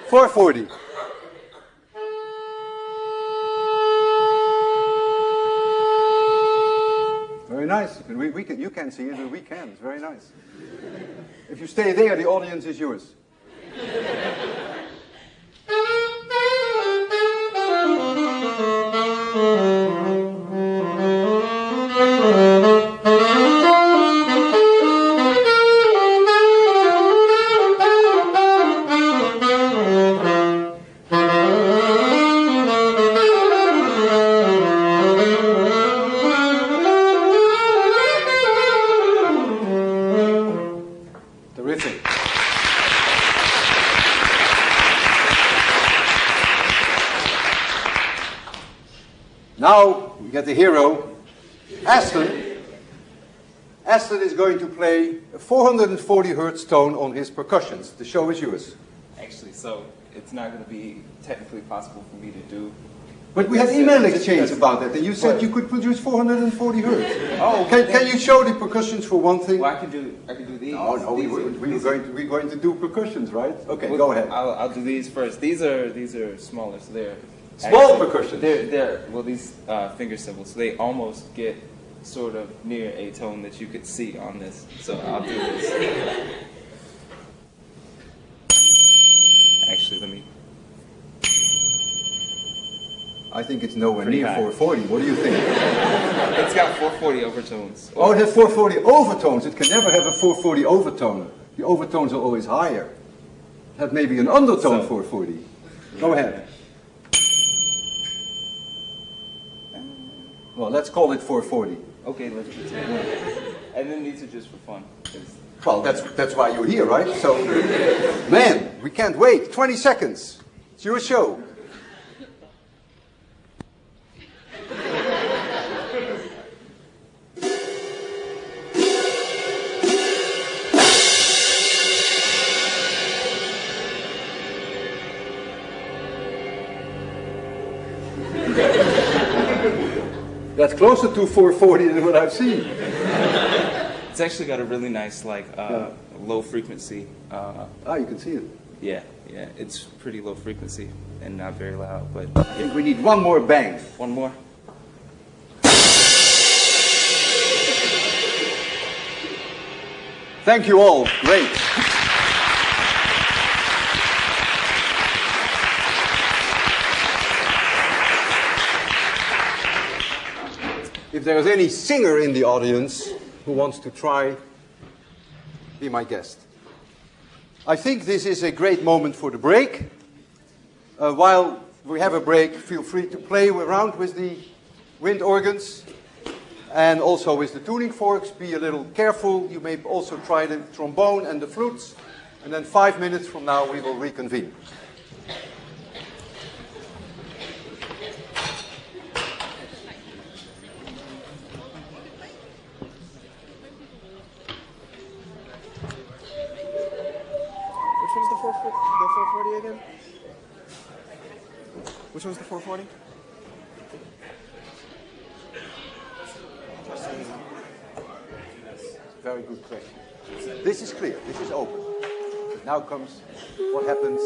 [SPEAKER 1] 440. Very nice. You can see it, but we can. It's very nice. If you stay there, the audience is yours. now we get the hero, Aston. Aston is going to play a 440 hertz tone on his percussions. The show is yours.
[SPEAKER 5] Actually, so it's not going to be technically possible for me to do.
[SPEAKER 1] But we had email exchange about that, and you said you could produce 440 hertz. Oh, can you show the percussions for one thing?
[SPEAKER 5] Well, I can do these.
[SPEAKER 1] No, we're going to do percussions, right? Okay,
[SPEAKER 5] well,
[SPEAKER 1] go ahead.
[SPEAKER 5] I'll do these first. These are smaller, so they're
[SPEAKER 1] small percussions.
[SPEAKER 5] They're well, these finger symbols, so they almost get sort of near a tone that you could see on this. So I'll do this. Actually, let me.
[SPEAKER 1] I think it's nowhere near 440. What do you think?
[SPEAKER 5] It's got 440 overtones.
[SPEAKER 1] Oh, it has 440 overtones. It can never have a 440 overtone. The overtones are always higher. It had maybe an undertone 440. Go ahead. Well, let's call it 440.
[SPEAKER 5] Okay, let's do it. And then these are just for fun.
[SPEAKER 1] Well, that's why you're here, right? So, man, we can't wait. 20 seconds. It's your show. That's closer to 440 than what I've seen.
[SPEAKER 5] It's actually got a really nice, low frequency.
[SPEAKER 1] You can see it.
[SPEAKER 5] Yeah, it's pretty low frequency and not very loud, but
[SPEAKER 1] I think we need one more bang.
[SPEAKER 5] One more.
[SPEAKER 1] Thank you all. Great. If there is any singer in the audience who wants to try, be my guest. I think this is a great moment for the break. While we have a break, feel free to play around with the wind organs and also with the tuning forks. Be a little careful. You may also try the trombone and the flutes. And then 5 minutes from now, we will reconvene.
[SPEAKER 2] Which one's the 440?
[SPEAKER 1] Very good question. This is clear. This is open. Now comes what happens.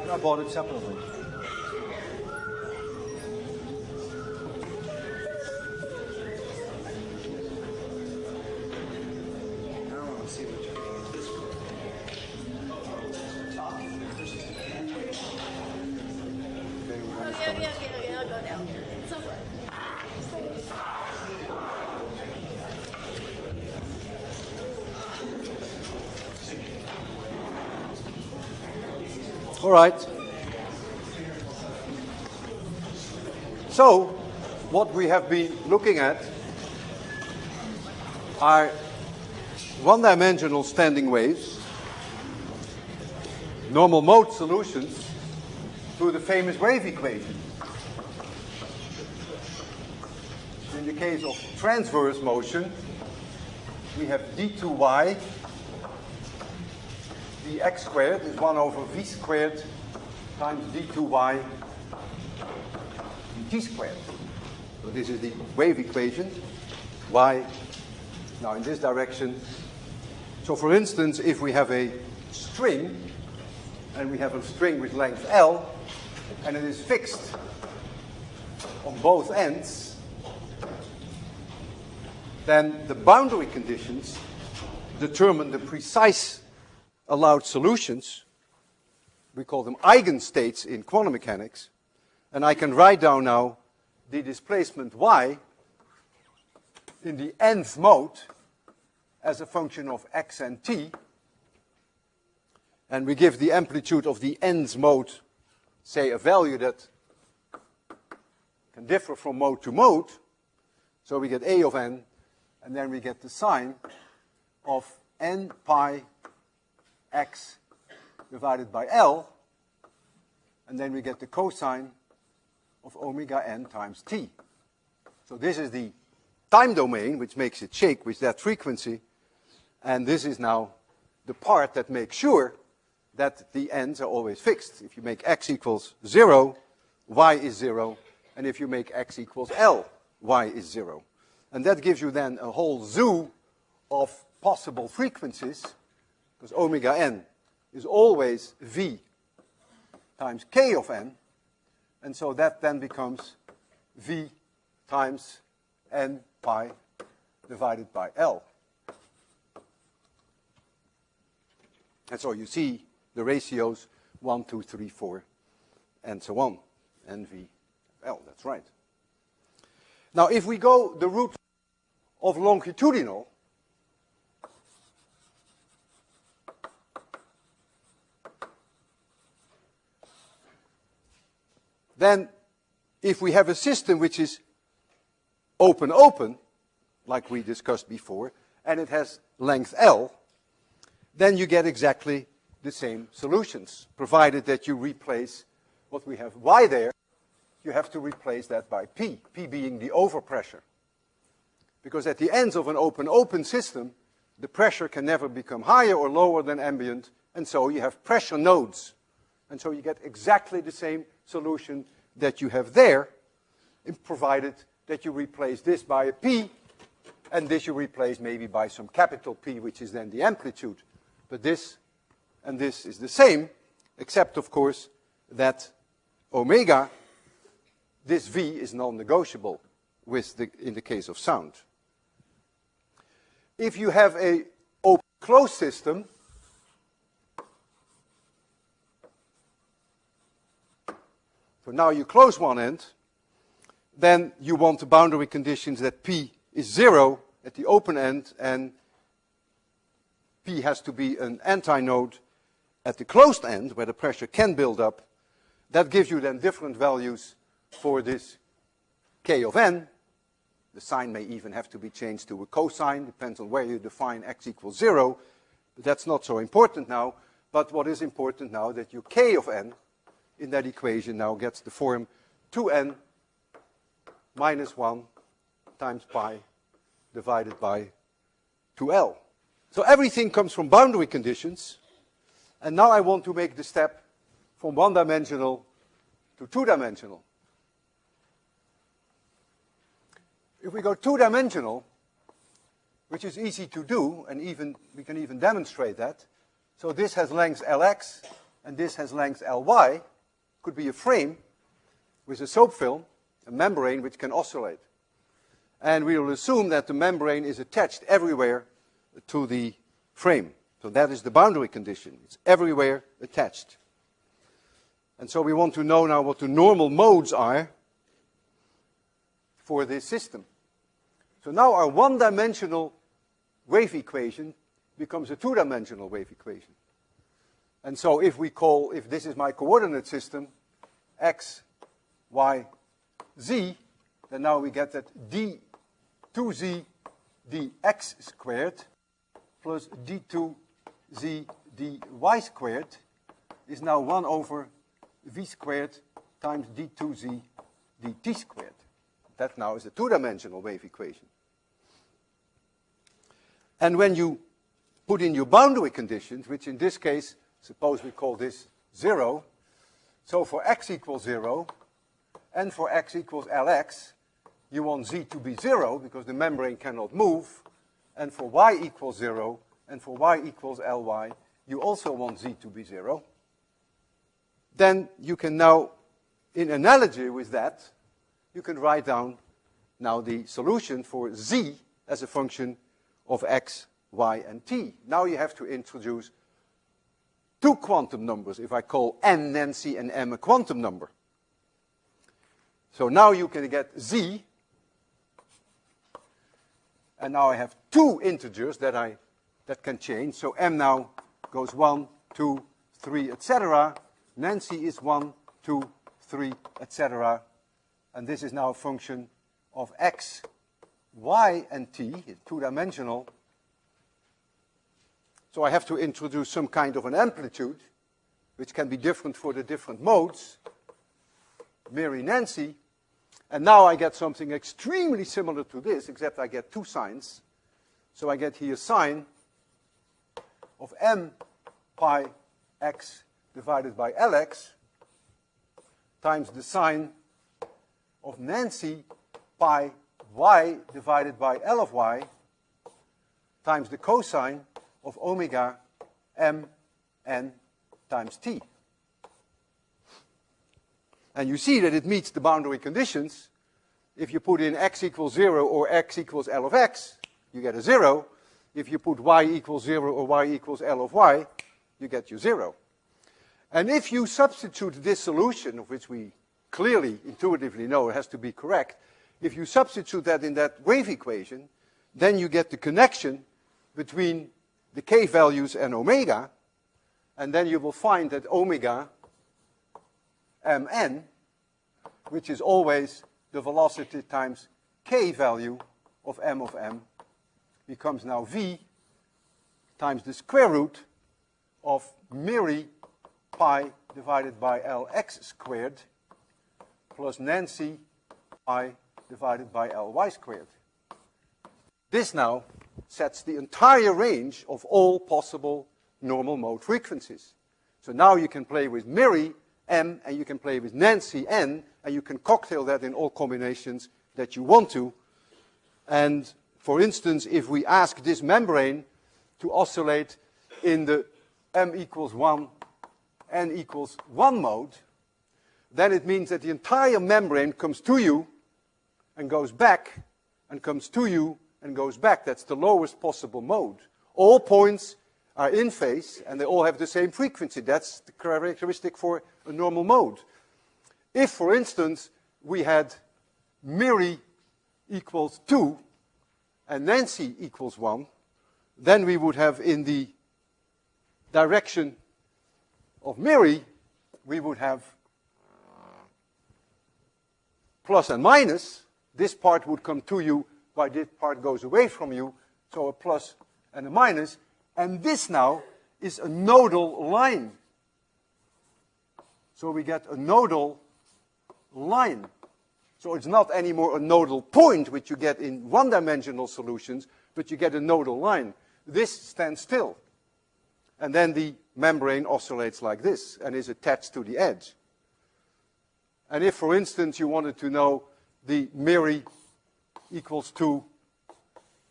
[SPEAKER 1] I bought it separately.
[SPEAKER 3] Okay, I'll go down. So what?
[SPEAKER 1] All right. So, what we have been looking at are one-dimensional standing waves, normal mode solutions to the famous wave equation. In the case of transverse motion, we have d2y, dx squared is 1 over v squared times d2y dt squared. So this is the wave equation, y now in this direction. So for instance, if we have a string, and we have a string with length L, and it is fixed on both ends, then the boundary conditions determine the precise allowed solutions. We call them eigenstates in quantum mechanics. And I can write down now the displacement y in the nth mode as a function of x and t. And we give the amplitude of the nth mode, say, a value that can differ from mode to mode. So we get a of n, and then we get the sign of n pi x divided by L, and then we get the cosine of omega n times t. So this is the time domain, which makes it shake with that frequency, and this is now the part that makes sure that the ends are always fixed. If you make x equals 0, y is 0, and if you make x equals L, y is 0. And that gives you then a whole zoo of possible frequencies, because omega n is always v times k of n, and so that then becomes v times n pi divided by L. And so you see the ratios 1, 2, 3, 4, and so on, n, v, L, that's right. Now if we go the route of longitudinal, then if we have a system which is open-open, like we discussed before, and it has length L, then you get exactly the same solutions, provided that you replace what we have y there, you have to replace that by p, p being the overpressure. Because at the ends of an open-open system, the pressure can never become higher or lower than ambient, and so you have pressure nodes. And so you get exactly the same solution that you have there, provided that you replace this by a p, and this you replace maybe by some capital P, which is then the amplitude. But this and this is the same, except, of course, that omega, this v is non-negotiable in the case of sound. If you have a open-closed system, so now you close one end, then you want the boundary conditions that p is 0 at the open end, and p has to be an antinode at the closed end, where the pressure can build up. That gives you then different values for this k of n. The sign may even have to be changed to a cosine, depends on where you define x equals 0. But that's not so important now. But what is important now, that your k of n in that equation now gets the form 2n minus 1 times pi divided by 2L. So everything comes from boundary conditions. And now I want to make the step from one-dimensional to two-dimensional. If we go two-dimensional, which is easy to do, and we can even demonstrate that. So this has length Lx, and this has length Ly, could be a frame with a soap film, a membrane which can oscillate. And we will assume that the membrane is attached everywhere to the frame. So that is the boundary condition. It's everywhere attached. And so we want to know now what the normal modes are for this system. So now our one-dimensional wave equation becomes a two-dimensional wave equation. And so if this is my coordinate system, x, y, z, then now we get that d2z dx squared plus d2z dy squared is now 1 over v squared times d2z dt squared. That now is a two-dimensional wave equation. And when you put in your boundary conditions, which in this case, suppose we call this 0, so for x equals 0 and for x equals Lx, you want z to be 0 because the membrane cannot move, and for y equals 0 and for y equals Ly, you also want z to be 0. Then you can now, in analogy with that, you can write down now the solution for z as a function of x, y, and t. Now you have to introduce two quantum numbers if I call n Nancy and m a quantum number. So now you can get z, and now I have two integers that can change. So m now goes 1, 2, 3, etc. Nancy is 1, 2, 3, etc. And this is now a function of x, y, and t, two-dimensional. So I have to introduce some kind of an amplitude, which can be different for the different modes, Mary, Nancy. And now I get something extremely similar to this, except I get two signs. So I get here sine of m pi x divided by Lx times the sine of Nancy pi y divided by L of y times the cosine of omega m n times t. And you see that it meets the boundary conditions. If you put in x equals 0 or x equals L of x, you get a 0. If you put y equals 0 or y equals L of y, you get your 0. And if you substitute this solution, of which we clearly, intuitively know it has to be correct, if you substitute that in that wave equation, then you get the connection between the k values and omega, and then you will find that omega mn, which is always the velocity times k value of m, becomes now v times the square root of Mary pi divided by Lx squared plus Nancy pi divided by Ly squared. This now sets the entire range of all possible normal mode frequencies. So now you can play with Mary m, and you can play with Nancy n, and you can cocktail that in all combinations that you want to. And for instance, if we ask this membrane to oscillate in the m equals 1, n equals 1 mode, then it means that the entire membrane comes to you and goes back, and comes to you and goes back. That's the lowest possible mode. All points are in phase, and they all have the same frequency. That's the characteristic for a normal mode. If, for instance, we had Mary equals 2 and Nancy equals 1, then we would have in the direction of Mary, we would have plus and minus. This part would come to you while this part goes away from you, so a plus and a minus. And this now is a nodal line. So we get a nodal line. So it's not anymore a nodal point, which you get in one-dimensional solutions, but you get a nodal line. This stands still. And then the membrane oscillates like this and is attached to the edge. And if, for instance, you wanted to know the Mary equals 2,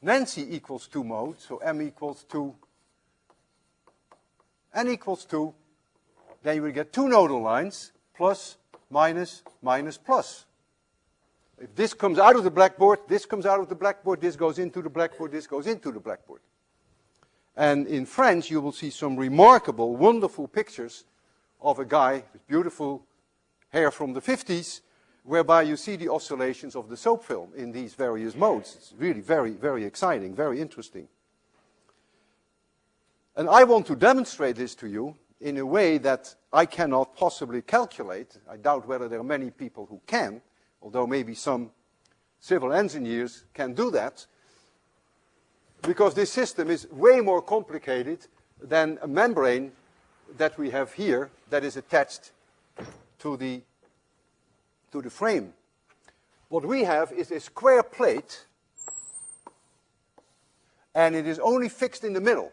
[SPEAKER 1] Nancy equals 2 mode, so m equals 2, n equals 2, then you will get two nodal lines, plus, minus, minus, plus. If this comes out of the blackboard, this comes out of the blackboard, this goes into the blackboard, this goes into the blackboard. And in French, you will see some remarkable, wonderful pictures of a guy with beautiful hair from the 50s, whereby you see the oscillations of the soap film in these various modes. It's really very, very exciting, very interesting. And I want to demonstrate this to you in a way that I cannot possibly calculate. I doubt whether there are many people who can, although maybe some civil engineers can do that, because this system is way more complicated than a membrane that we have here that is attached to the frame. What we have is a square plate, and it is only fixed in the middle.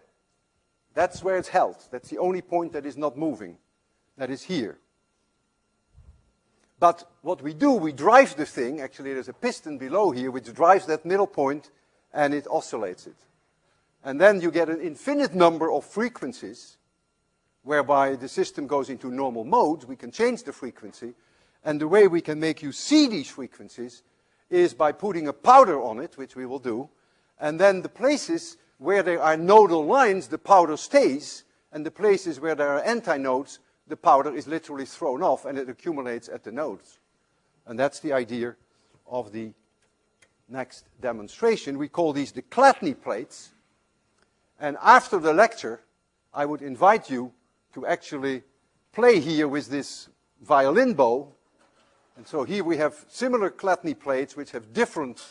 [SPEAKER 1] That's where it's held. That's the only point that is not moving. That is here. But what we do, we drive the thing. Actually, there's a piston below here which drives that middle point, and it oscillates it. And then you get an infinite number of frequencies, whereby the system goes into normal modes. We can change the frequency. And the way we can make you see these frequencies is by putting a powder on it, which we will do. And then the places where there are nodal lines, the powder stays. And the places where there are antinodes, the powder is literally thrown off and it accumulates at the nodes. And that's the idea of the next demonstration. We call these the Chladni plates. And after the lecture, I would invite you to actually play here with this violin bow. And so here we have similar Chladni plates which have different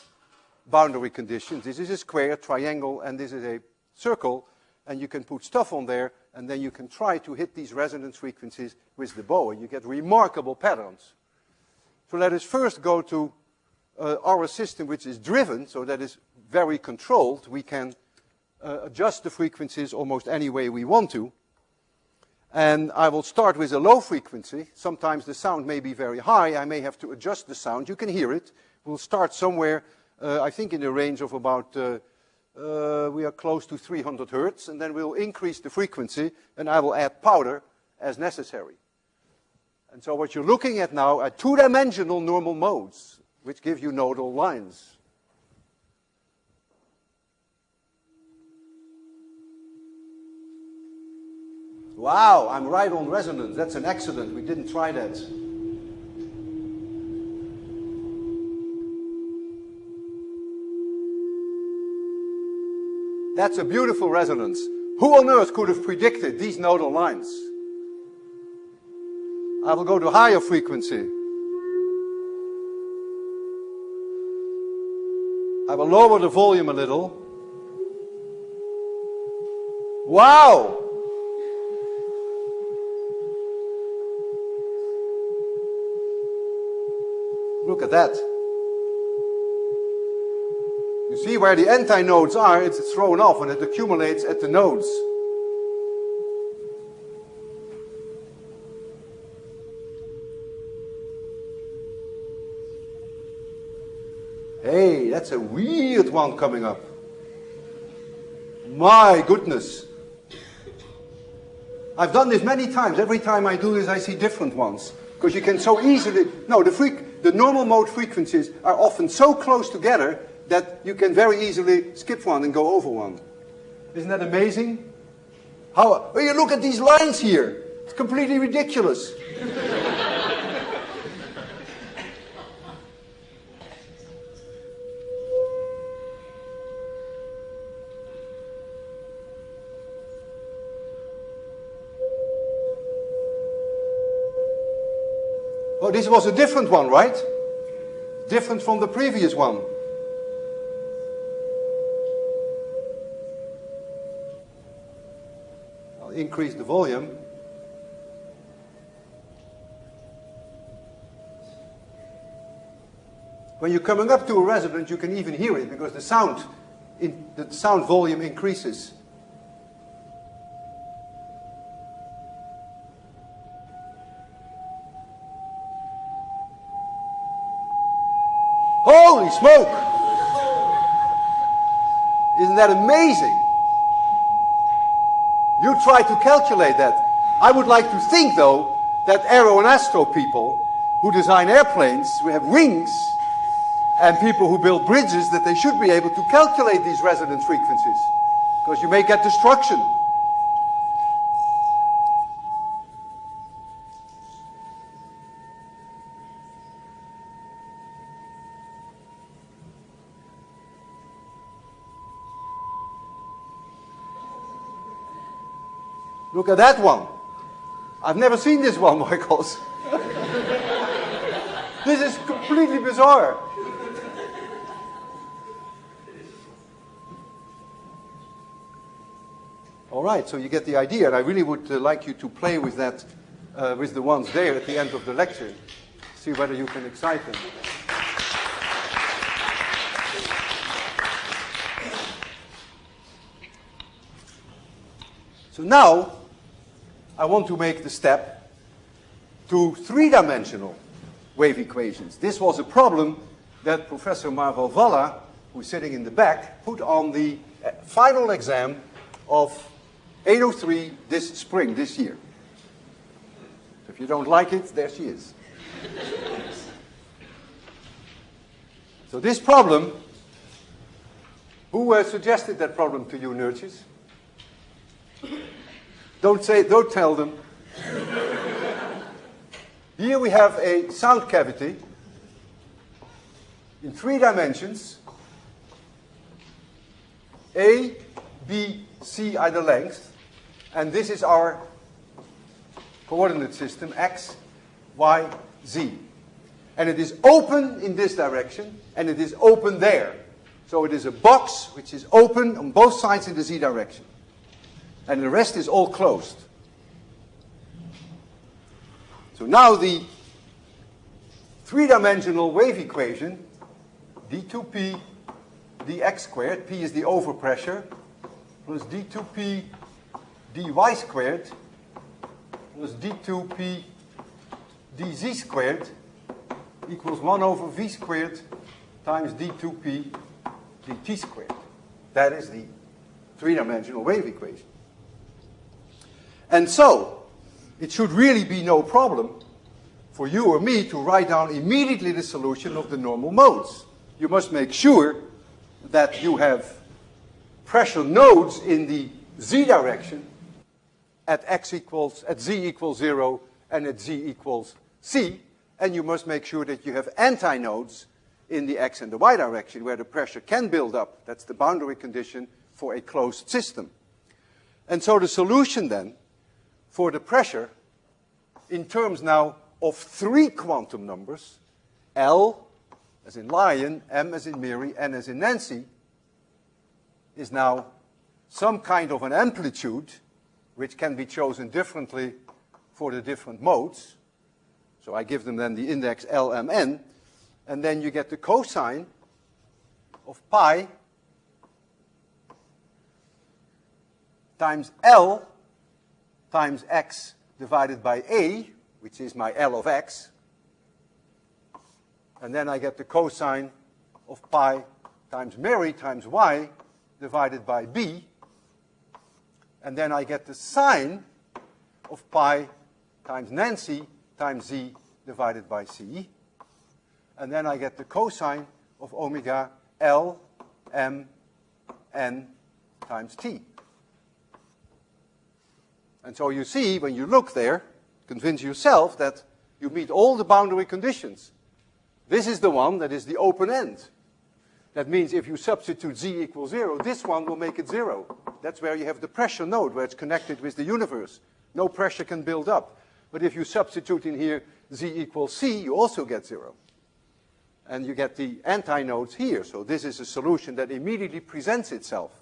[SPEAKER 1] boundary conditions. This is a square, triangle, and this is a circle. And you can put stuff on there, and then you can try to hit these resonance frequencies with the bow, and you get remarkable patterns. So let us first go to our system which is driven, so that is very controlled. We can adjust the frequencies almost any way we want to. And I will start with a low frequency. Sometimes the sound may be very high. I may have to adjust the sound. You can hear it. We'll start somewhere, I think in the range of about, we are close to 300 hertz. And then we'll increase the frequency, and I will add powder as necessary. And so what you're looking at now are two-dimensional normal modes, which give you nodal lines. Wow, I'm right on resonance. That's an accident. We didn't try that. That's a beautiful resonance. Who on earth could have predicted these nodal lines? I will go to higher frequency. I will lower the volume a little. Wow! Look at that. You see where the antinodes are, it's thrown off and it accumulates at the nodes. Hey, that's a weird one coming up. My goodness. I've done this many times. Every time I do this, I see different ones. Because you can so easily, no, the normal mode frequencies are often so close together that you can very easily skip one and go over one. Isn't that amazing? How, well, you look at these lines here. It's completely ridiculous. Oh, this was a different one, right? Different from the previous one. I'll increase the volume. When you're coming up to a resonance, you can even hear it because the sound volume increases. Holy smoke! Isn't that amazing? You try to calculate that. I would like to think, though, that aero and astro people who design airplanes, who have wings, and people who build bridges, that they should be able to calculate these resonance frequencies, because you may get destruction. Look at that one. I've never seen this one, Michaels. This is completely bizarre. All right, so you get the idea, and I really would like you to play with that, with the ones there at the end of the lecture. See whether you can excite them. So now, I want to make the step to three-dimensional wave equations. This was a problem that Professor Marval Valla, who's sitting in the back, put on the final exam of 803 this spring, this year. So if you don't like it, there she is. So this problem, who suggested that problem to you, nerdjes? Don't tell them. Here we have a sound cavity in 3 dimensions. A, B, C are the length. And this is our coordinate system, x, y, z. And it is open in this direction, and it is open there. So it is a box which is open on both sides in the z direction. And the rest is all closed. So now the three-dimensional wave equation, d2p dx squared, p is the overpressure, plus d2p dy squared, plus d2p dz squared, equals 1 over v squared times d2p dt squared. That is the three-dimensional wave equation. And so, it should really be no problem for you or me to write down immediately the solution of the normal modes. You must make sure that you have pressure nodes in the z direction at z equals 0 and at z equals c, and you must make sure that you have antinodes in the x and the y direction where the pressure can build up. That's the boundary condition for a closed system. And so the solution then for the pressure in terms now of 3 quantum numbers, L as in lion, M as in Mary, N as in Nancy, is now some kind of an amplitude which can be chosen differently for the different modes. So I give them then the index L, M, N, and then you get the cosine of pi times L times x divided by a, which is my L of x. And then I get the cosine of pi times Mary times y divided by b. And then I get the sine of pi times Nancy times z divided by c. And then I get the cosine of omega L, M, N times t. And so you see, when you look there, convince yourself that you meet all the boundary conditions. This is the one that is the open end. That means if you substitute z equals 0, this one will make it 0. That's where you have the pressure node, where it's connected with the universe. No pressure can build up. But if you substitute in here z equals c, you also get 0. And you get the antinodes here. So this is a solution that immediately presents itself.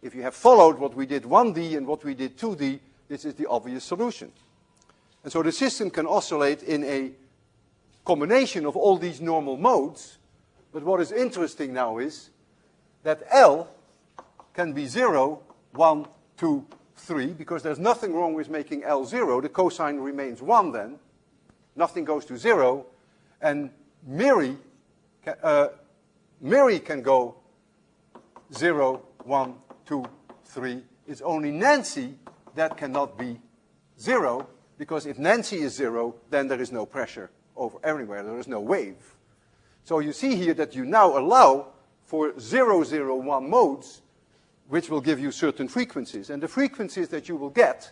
[SPEAKER 1] If you have followed what we did 1D and what we did 2D, this is the obvious solution. And so the system can oscillate in a combination of all these normal modes. But what is interesting now is that L can be 0, 1, 2, 3, because there's nothing wrong with making L 0. The cosine remains 1 then. Nothing goes to 0. And Mary can go 0, 1, 2, 3. It's only Nancy that cannot be 0, because if Nancy is 0, then there is no pressure over everywhere. There is no wave. So you see here that you now allow for 0, 0, 1 modes, which will give you certain frequencies. And the frequencies that you will get,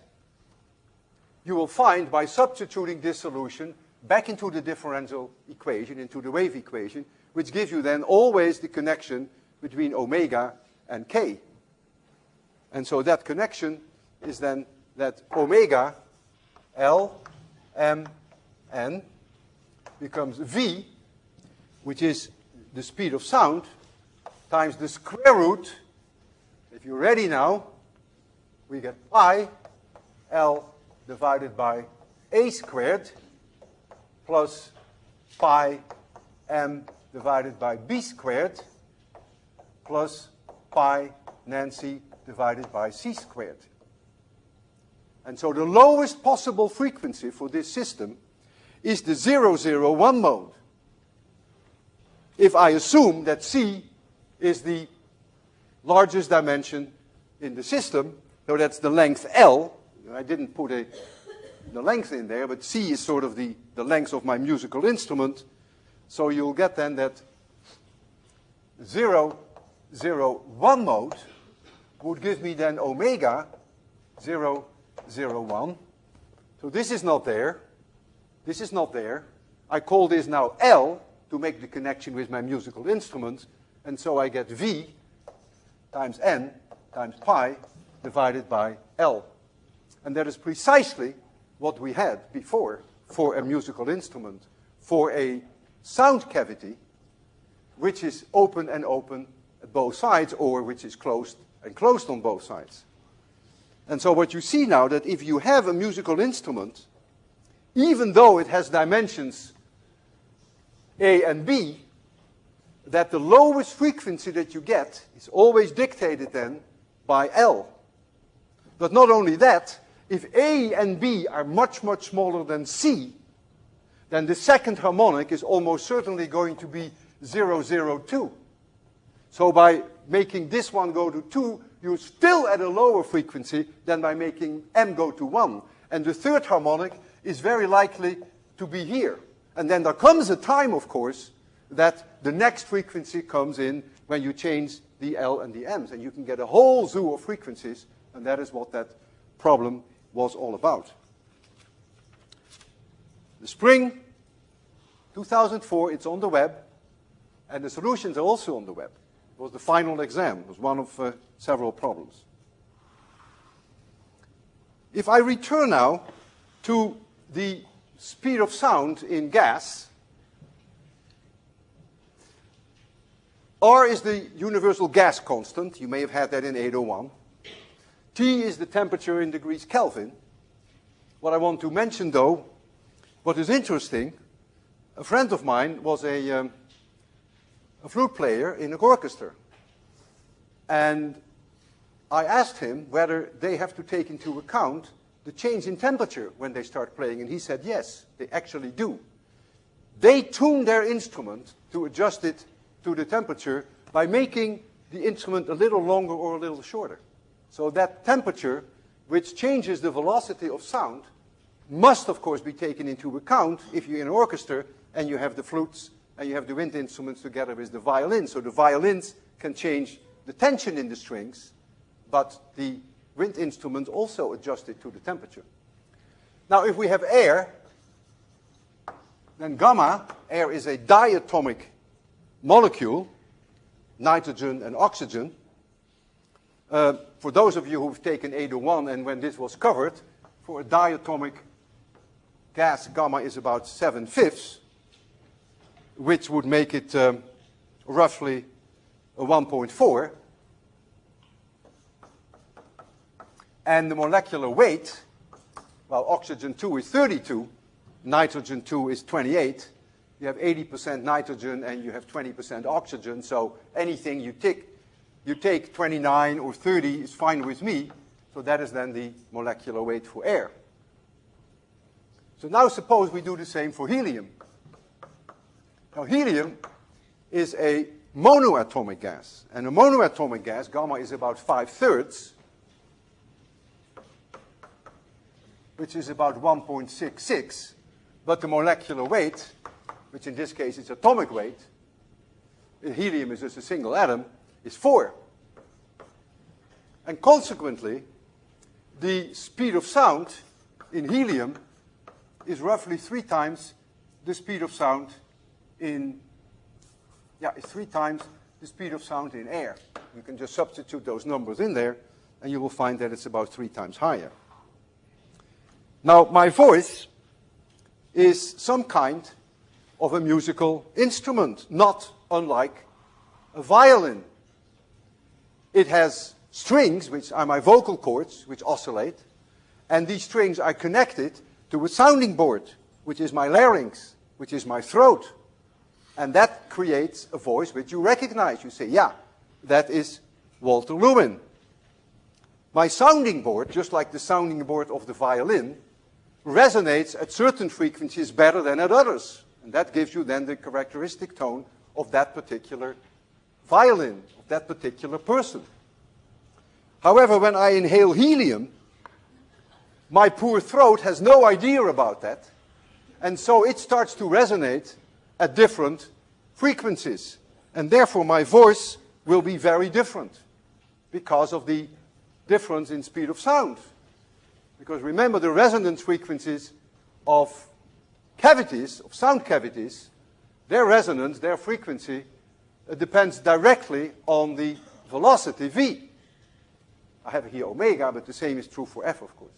[SPEAKER 1] you will find by substituting this solution back into the differential equation, into the wave equation, which gives you then always the connection between omega and k. And so that connection is then that omega L, M, N becomes V, which is the speed of sound, times the square root. If you're ready now, we get pi L divided by A squared plus pi M divided by B squared plus pi Nancy divided by C squared. And so the lowest possible frequency for this system is the 0, 0, 1 mode. If I assume that C is the largest dimension in the system, so that's the length L. I didn't put the length in there, but C is sort of the length of my musical instrument. So you'll get then that 0, 0, 1 mode would give me then omega 0, 0, 1. So this is not there. This is not there. I call this now L to make the connection with my musical instrument. And so I get V times N times pi divided by L. And that is precisely what we had before for a musical instrument, for a sound cavity, which is open and open at both sides, or which is closed and closed on both sides. And so what you see now, that if you have a musical instrument, even though it has dimensions A and B, that the lowest frequency that you get is always dictated then by L. But not only that, if A and B are much, much smaller than C, then the second harmonic is almost certainly going to be 0, 0, 2. So by making this one go to 2, you're still at a lower frequency than by making M go to 1. And the third harmonic is very likely to be here. And then there comes a time, of course, that the next frequency comes in when you change the L and the M's. And you can get a whole zoo of frequencies, and that is what that problem was all about. The spring, 2004, it's on the web, and the solutions are also on the web. It was the final exam. It was one of several problems. If I return now to the speed of sound in gas, R is the universal gas constant. You may have had that in 801. T is the temperature in degrees Kelvin. What I want to mention, though, what is interesting, a friend of mine was a flute player in an orchestra. And I asked him whether they have to take into account the change in temperature when they start playing. And he said, yes, they actually do. They tune their instrument to adjust it to the temperature by making the instrument a little longer or a little shorter. So that temperature, which changes the velocity of sound, must, of course, be taken into account if you're in an orchestra and you have the flutes and you have the wind instruments together with the violins. So the violins can change the tension in the strings, but the wind instruments also adjust it to the temperature. Now, if we have air, then gamma, air is a diatomic molecule, nitrogen and oxygen. For those of you who've taken 801 and when this was covered, for a diatomic gas, gamma is about 7/5, which would make it roughly a 1.4. And the molecular weight, well, oxygen 2 is 32, nitrogen 2 is 28. You have 80% nitrogen and you have 20% oxygen, so anything you take 29 or 30 is fine with me. So that is then the molecular weight for air. So now suppose we do the same for helium. Now helium is a monoatomic gas. And a monoatomic gas, gamma is about 5/3. which is about 1.66, but the molecular weight, which in this case is atomic weight, helium is just a single atom, is 4. And consequently, the speed of sound in helium is roughly 3 times the speed of sound in, it's 3 times the speed of sound in air. You can just substitute those numbers in there, and you will find that it's about 3 times higher. Now, my voice is some kind of a musical instrument, not unlike a violin. It has strings, which are my vocal cords, which oscillate, and these strings are connected to a sounding board, which is my larynx, which is my throat. And that creates a voice which you recognize. You say, yeah, that is Walter Lewin. My sounding board, just like the sounding board of the violin, resonates at certain frequencies better than at others. And that gives you then the characteristic tone of that particular violin, of that particular person. However, when I inhale helium, my poor throat has no idea about that, and so it starts to resonate at different frequencies. And therefore, my voice will be very different because of the difference in speed of sound. Because remember, the resonance frequencies of cavities, of sound cavities, their resonance, their frequency, depends directly on the velocity v. I have here omega, but the same is true for f, of course.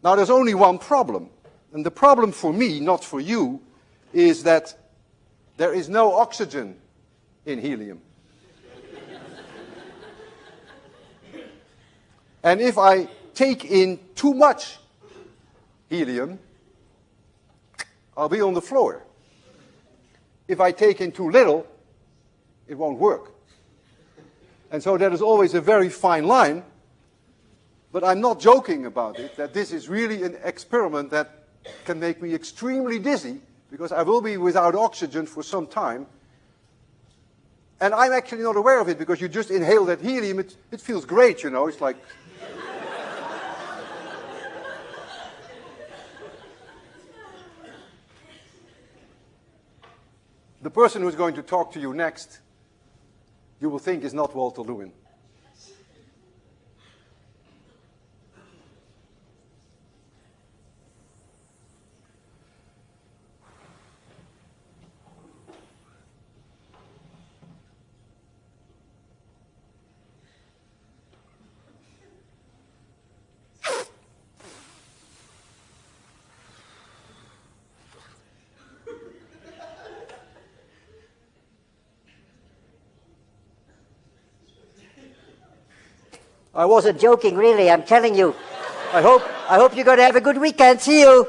[SPEAKER 1] Now, there's only one problem. And the problem for me, not for you, is that there is no oxygen in helium. And if I take in too much helium, I'll be on the floor. If I take in too little, it won't work. And so there is always a very fine line, but I'm not joking about it, that this is really an experiment that can make me extremely dizzy, because I will be without oxygen for some time. And I'm actually not aware of it, because you just inhale that helium, it feels great, you know, it's like... The person who's going to talk to you next, you will think is not Walter Lewin.
[SPEAKER 6] I wasn't joking, really, I'm telling you. I hope you're going to have a good weekend. See you.